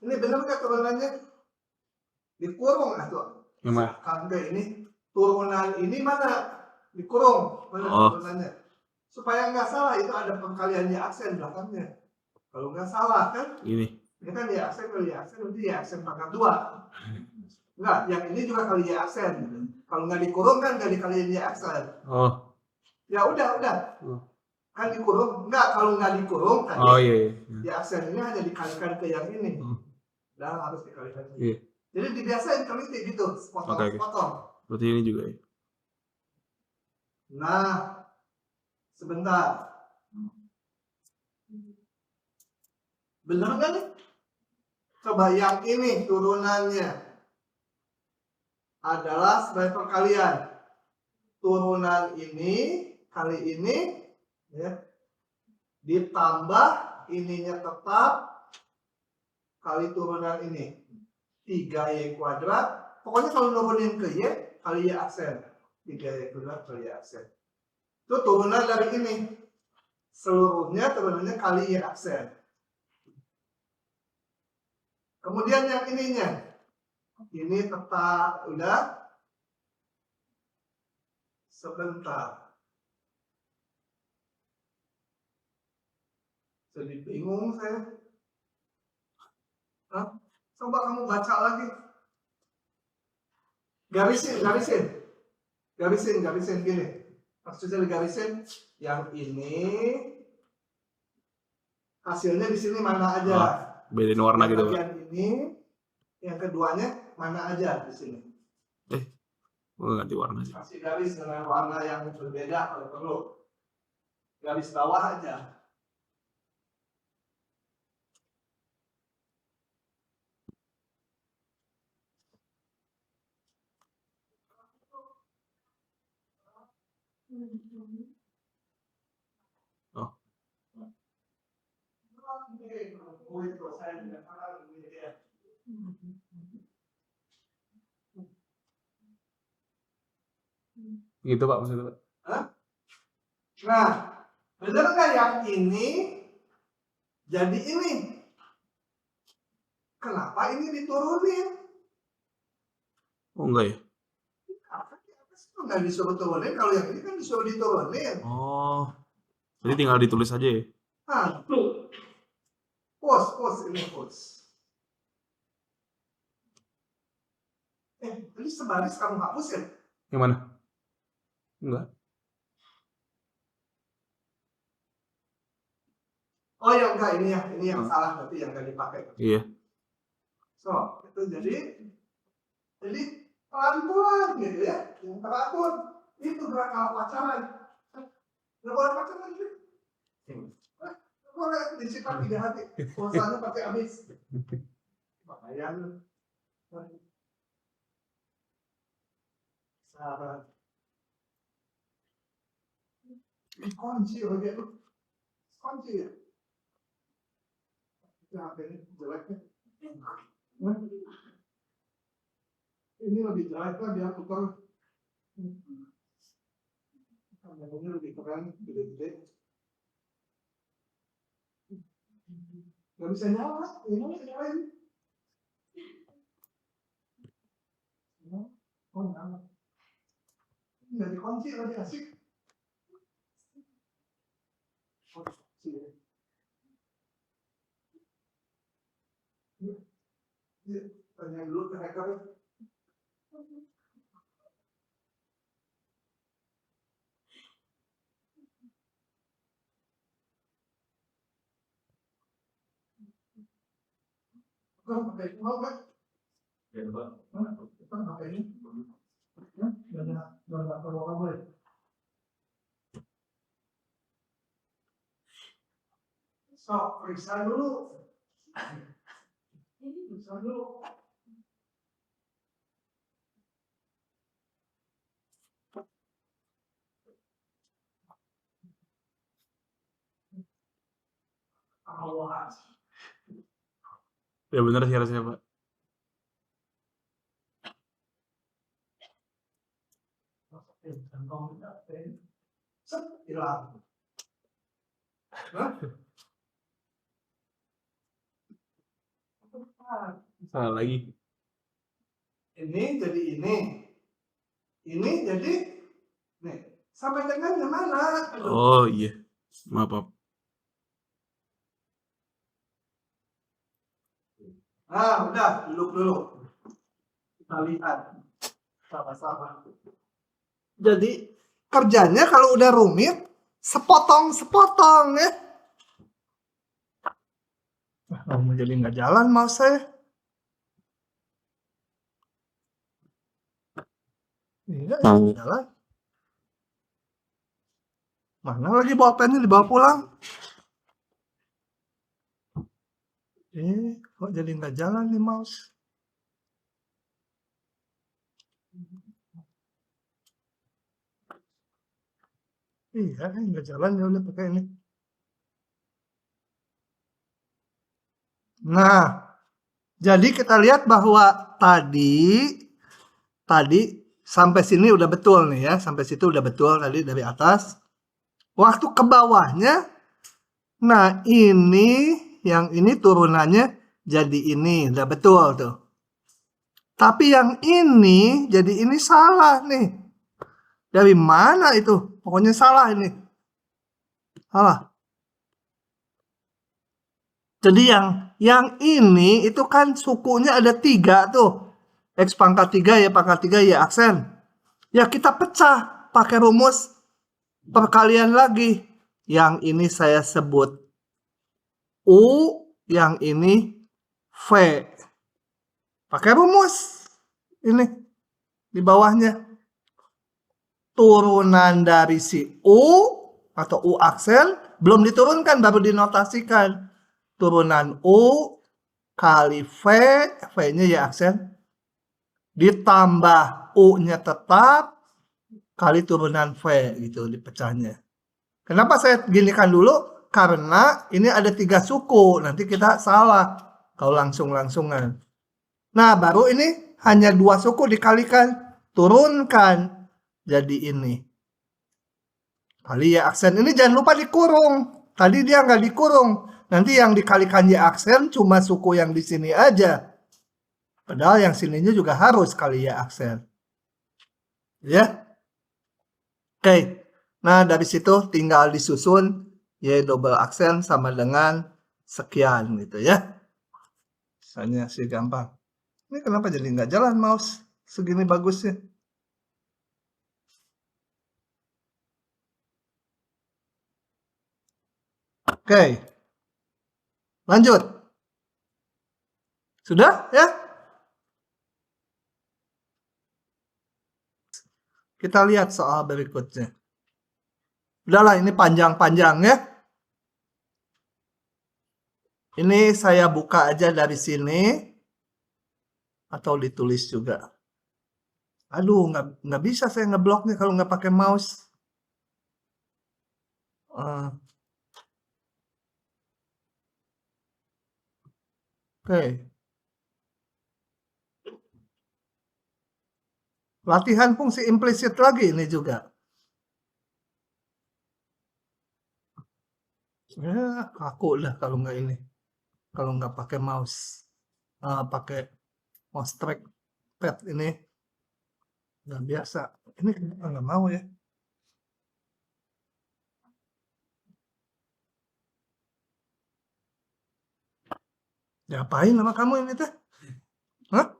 ini bener nggak turunannya? Dikurung atau? Yang mana? Kagak ini turunan ini mana? Dikurung mana turunannya? Supaya nggak salah itu ada pengkaliannya aksen belakangnya. Kalau nggak salah kan? Gini. Ini kan ya aksen kali ya aksen berarti ya aksen pangkat 2. Enggak, yang ini juga kali ya aksen. Kalau nggak dikurung kan nggak dikaliin ya aksen. Oh. Ya udah. Kan dikurung. Enggak, kalau nggak dikurung tadi. Oh iya. Ya aksen ini hanya dikalikan ke yang ini. Dan harus dikalikan. Iya. Jadi dibiasain teliti gitu, sepotong. Berarti ini juga ya. Nah, sebentar. Bener nggak nih? Coba yang ini turunannya adalah sebagai perkalian. Turunan ini kali ini ya, ditambah ininya tetap kali turunan ini 3y kuadrat. Pokoknya kalau nurunin ke y kali y aksen 3y kuadrat kali y aksen. Itu turunan dari ini. Seluruhnya turunannya kali y aksen. Kemudian yang ininya, ini tetap udah. Sebentar. Jadi bingung saya. Hah? Coba kamu baca lagi. Garisin gini. Maksudnya digarisin. Yang ini hasilnya di sini mana aja. Bedain warna gitu, Pak. Bagian ini, yang keduanya mana aja di sini. Ganti warna sih. Kasih garis dengan warna yang berbeda kalau perlu. Garis bawah aja. Oh. Gitu, Pak, maksudnya, Pak. Hah? Nah, bener nggak yang ini jadi ini? Kenapa ini diturunin? Oh, enggak ya? Nggak disuruh turunin, kalau yang ini kan disuruh diturunin. Oh. Jadi tinggal ditulis aja ya? Nah, pos ini pos. Tadi sebaris kamu hapus ya? Yang mana? Enggak. Oh ya enggak, ini yang salah berarti yang nggak dipakai. Iya. So, itu jadi pelan-pelan gitu ya, yang teratur. Itu gerak kalau pacaran. Nggak boleh pacaran gitu. Nggak boleh disifat 3 hati. Pulsanya pakai habis. Makanya saran. Kunci lagi itu. Kunci ya. HP ini jeleknya. Ini lebih jelek lah biar tukar. Kameranya lebih keren, gede-gede. Gak bisa nyala, ini bisa nyalain. Oh nyala. Ini gak dikunci lagi asik. Tanya dulu ke hacker. Kan pakai ini mau kan? Ya Pak. Kan pakai ini. Gak perlu kamu ya. So, periksa dulu. Periksa dulu. Ya bener sih harusnya, Pak. Set, hilang. Hah? Salah lagi. Ini jadi ini. Ini jadi nih. Sampai tengahnya mana? Aduh. Oh iya. Maaf, Pak. Nah, udah, duduk dulu. Kita lihat sama-sama. Jadi kerjanya kalau udah rumit, sepotong-sepotong ya. Mau jadi nggak jalan mouse saya. Iya, nggak jalan. Mana lagi bolpennya dibawa pulang? Kok jadi nggak jalan nih mouse? Iya, nggak jalan ya udah pakai ini. Nah, jadi kita lihat bahwa tadi sampai sini udah betul nih ya, sampai situ udah betul tadi dari atas. Waktu ke bawahnya, nah ini yang ini turunannya jadi ini, udah betul tuh. Tapi yang ini jadi ini salah nih. Dari mana itu? Pokoknya salah ini. Salah. Jadi yang ini itu kan sukunya ada 3 tuh. X pangkat 3 ya pangkat 3 ya aksen. Ya kita pecah pakai rumus perkalian lagi. Yang ini saya sebut U, yang ini V. Pakai rumus ini di bawahnya. Turunan dari si U atau U aksen belum diturunkan, baru dinotasikan. Turunan U kali V, V-nya ya aksen, ditambah U-nya tetap, kali turunan V gitu dipecahnya. Kenapa saya ginikan dulu? Karena ini ada 3 suku, nanti kita salah kalau langsung-langsungan. Nah, baru ini hanya 2 suku dikalikan, turunkan jadi ini. Kali ya aksen, ini jangan lupa dikurung. Tadi dia nggak dikurung. Nanti yang dikalikan ya aksen cuma suku yang di sini aja. Padahal yang sininya juga harus kali ya aksen. Ya. Oke. Nah, dari situ tinggal disusun ya double aksen sama dengan sekian gitu ya. Misalnya sih gampang. Ini kenapa jadi nggak jalan mouse? Segini bagusnya. Oke. Lanjut. Sudah ya? Kita lihat soal berikutnya. Udahlah, ini panjang-panjang ya. Ini saya buka aja dari sini. Atau ditulis juga. Aduh, nggak bisa saya ngebloknya kalau nggak pakai mouse. Oke. Latihan fungsi implisit lagi ini juga. Ya, kaku lah kalau nggak ini. Kalau nggak pakai mouse. Pakai mouse trackpad ini. Nggak biasa. Ini kenapa nggak mau ya? Diapain sama kamu ini teh? Hah?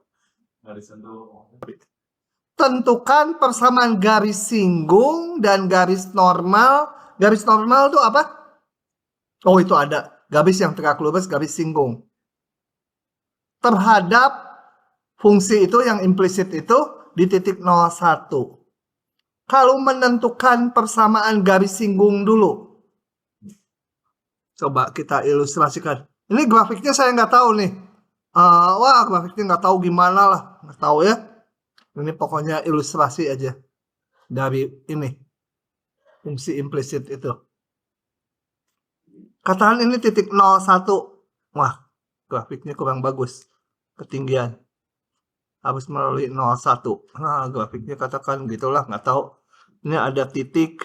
Tentukan persamaan garis singgung dan garis normal. Garis normal itu apa? Oh, itu ada. Garis yang tegak lurus, garis singgung. Terhadap fungsi itu yang implisit itu di titik 01. Kalau menentukan persamaan garis singgung dulu. Coba kita ilustrasikan. Ini grafiknya saya nggak tahu nih. Wah, grafiknya nggak tahu gimana lah. Nggak tahu ya. Ini pokoknya ilustrasi aja. Dari ini. Fungsi implisit itu. Katakan ini titik 01. Wah, grafiknya kurang bagus. Ketinggian. Harus melalui 01. Nah, grafiknya katakan gitulah, nggak tahu. Ini ada titik.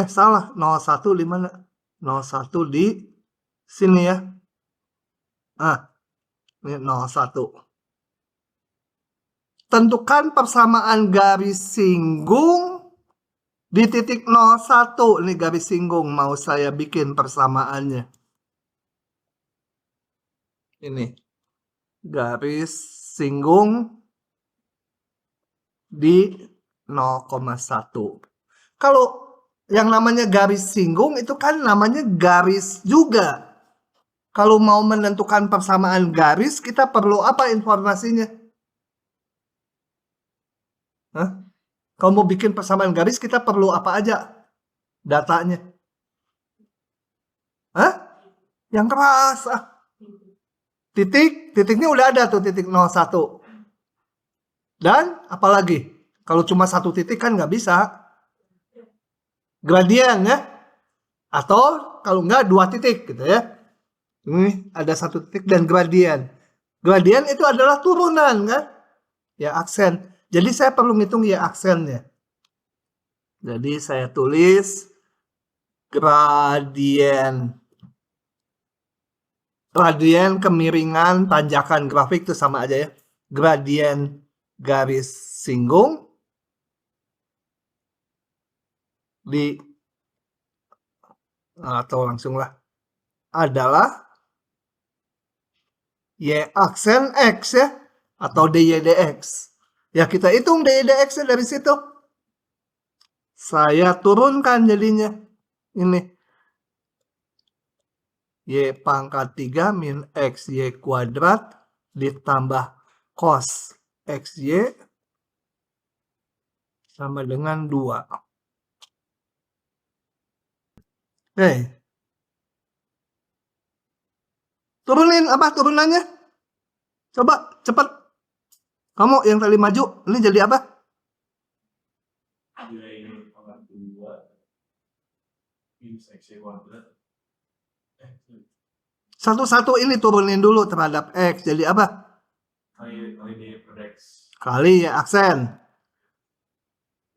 Salah. 01 di mana? 01 di sini ya. Ini 01. Tentukan persamaan garis singgung di titik 01. Ini garis singgung mau saya bikin persamaannya. Ini. Garis singgung di 0,1. Kalau yang namanya garis singgung itu kan namanya garis juga. Kalau mau menentukan persamaan garis, kita perlu apa informasinya? Kalau mau bikin persamaan garis, kita perlu apa aja datanya? Yang keras. Titiknya udah ada tuh, titik 01. Dan apalagi? Kalau cuma satu titik kan nggak bisa. Gradien ya. Atau kalau nggak 2 titik gitu ya. Ini ada 1 titik dan gradien. Gradien itu adalah turunan kan? Ya aksen. Jadi saya perlu ngitung ya aksennya. Jadi saya tulis gradien kemiringan tanjakan grafik itu sama aja ya. Gradien garis singgung di atau langsung lah adalah y aksen x ya atau dy dx. Ya kita hitung dy dx dari situ. Saya turunkan jadinya ini. Y pangkat 3 min xy kuadrat ditambah cos xy sama dengan 2. Turunin apa turunannya? Coba cepat. Kamu yang tadi maju, ini jadi apa? Satu-satu ini turunin dulu terhadap X. Jadi apa? Kali ya aksen.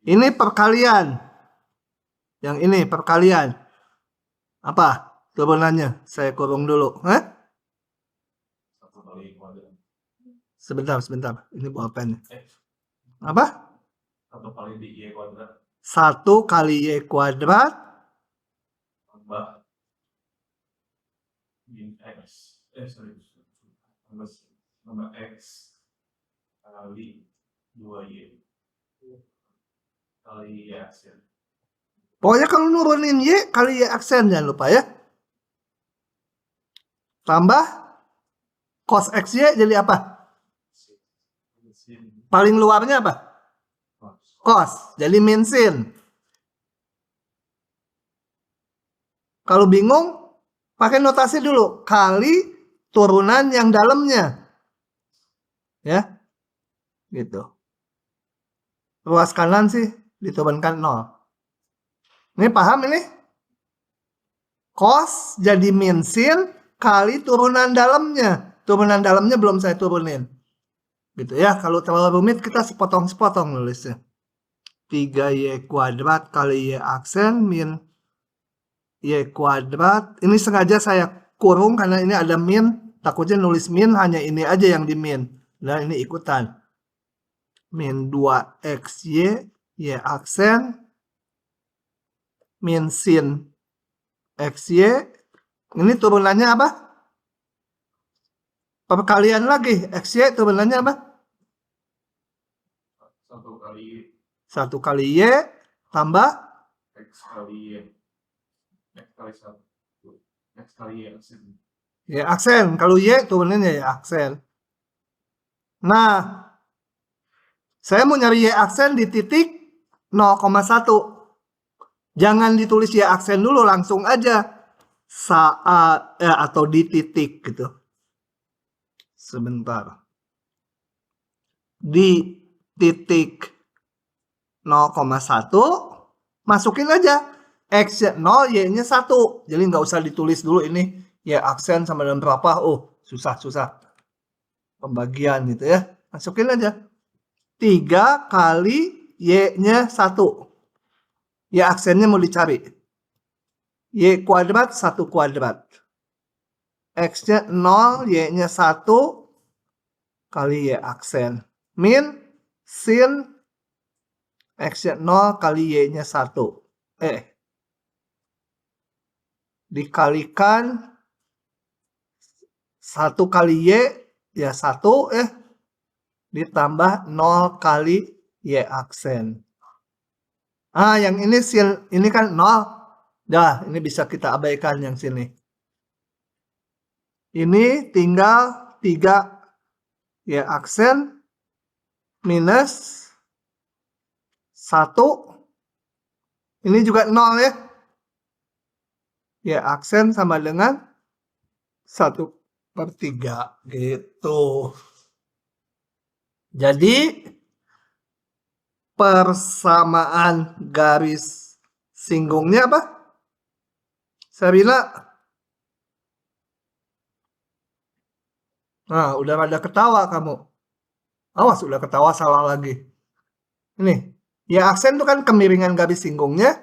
Ini perkalian. Yang ini perkalian. Apa turunannya? Saya kurung dulu. Sebentar. Ini pulpen. Apa? 1 kali di Y kuadrat. 1 kali Y kuadrat. Tambah min X. Tambah X kali 2Y. Kali Y aksen. Pokoknya kalau nurunin Y kali Y aksen jangan lupa ya. Tambah cos XY jadi apa? Paling luarnya apa? Cos. Jadi min sin. Kalau bingung, pakai notasi dulu. Kali turunan yang dalamnya. Ya. Gitu. Ruas kanan sih diturunkan 0. Ini paham ini? Cos jadi min sin kali turunan dalamnya. Turunan dalamnya belum saya turunin. Gitu ya. Kalau terlalu rumit kita sepotong-sepotong nulisnya. 3Y kuadrat kali Y aksen min Y kuadrat. Ini sengaja saya kurung karena ini ada min. Takutnya nulis min hanya ini aja yang di min. Dan ini ikutan. Min 2XY Y aksen min sin XY. Ini turunannya apa? Perkalian lagi. XY turunannya apa? 1 kali Y. 1 kali Y tambah X kali Y. X kali 1. X kali Y aksen. Y aksen. Kalau Y turuninnya Y aksen. Nah, saya mau nyari Y aksen di titik 0,1. Jangan ditulis Y aksen dulu, langsung aja saat atau di titik gitu. Sebentar. Di titik 0,1 masukin aja X-nya 0, Y-nya 1. Jadi nggak usah ditulis dulu ini Y aksen sama dengan berapa? Oh, susah-susah. Pembagian gitu ya. Masukin aja. 3 kali Y-nya 1. Y aksennya mau dicari. Y kuadrat 1 kuadrat. X-nya 0, Y-nya 1 kali Y aksen. Min, sin, X-nya 0 kali Y-nya 1. Dikalikan 1 kali Y, ya 1, ditambah 0 kali Y aksen. Yang ini sin, ini kan 0. Dah, ini bisa kita abaikan yang sini. Ini tinggal 3 Y aksen minus 1. Ini juga 0 ya. Y aksen sama dengan 1/3 gitu. Jadi persamaan garis singgungnya apa? Sarina. Nah, udah pada ketawa kamu. Awas, udah ketawa salah lagi. Ini, Y aksen itu kan kemiringan garis singgungnya.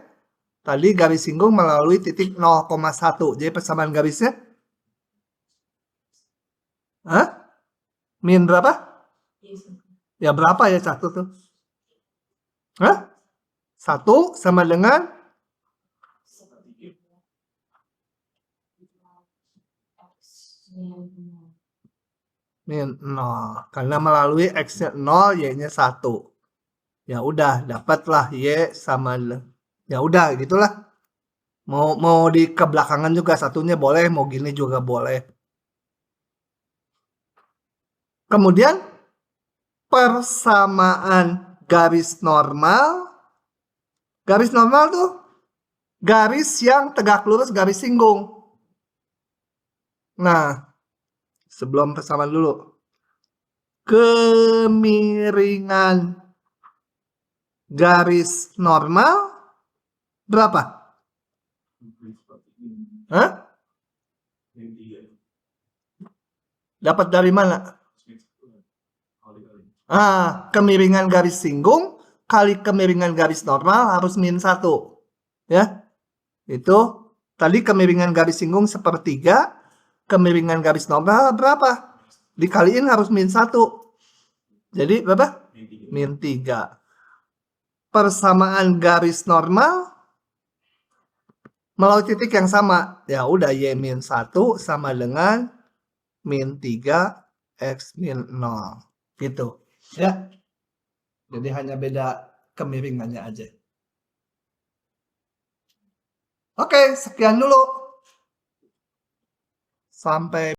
Tadi garis singgung melalui titik 0,1. Jadi persamaan garisnya? Min berapa? Ya berapa ya 1 tuh? 1 sama dengan? Min 0. Karena melalui X-nya 0, Y-nya 1. Ya udah, dapatlah Y sama, ya udah gitulah. Mau di kebelakangan juga satunya boleh, mau gini juga boleh. Kemudian persamaan garis normal. Garis normal tuh garis yang tegak lurus garis singgung. Nah, sebelum persamaan dulu. Kemiringan garis normal berapa? Dapat dari mana? Kemiringan garis singgung kali kemiringan garis normal harus min 1. Ya. Itu tadi kemiringan garis singgung 1/3, kemiringan garis normal berapa? Dikaliin harus min 1. Jadi berapa? Min 3. Persamaan garis normal melalui titik yang sama. Ya udah, Y min 1 sama dengan min 3 X min 0. Gitu. Ya. Jadi hanya beda kemiringannya aja. Oke, sekian dulu. Sampai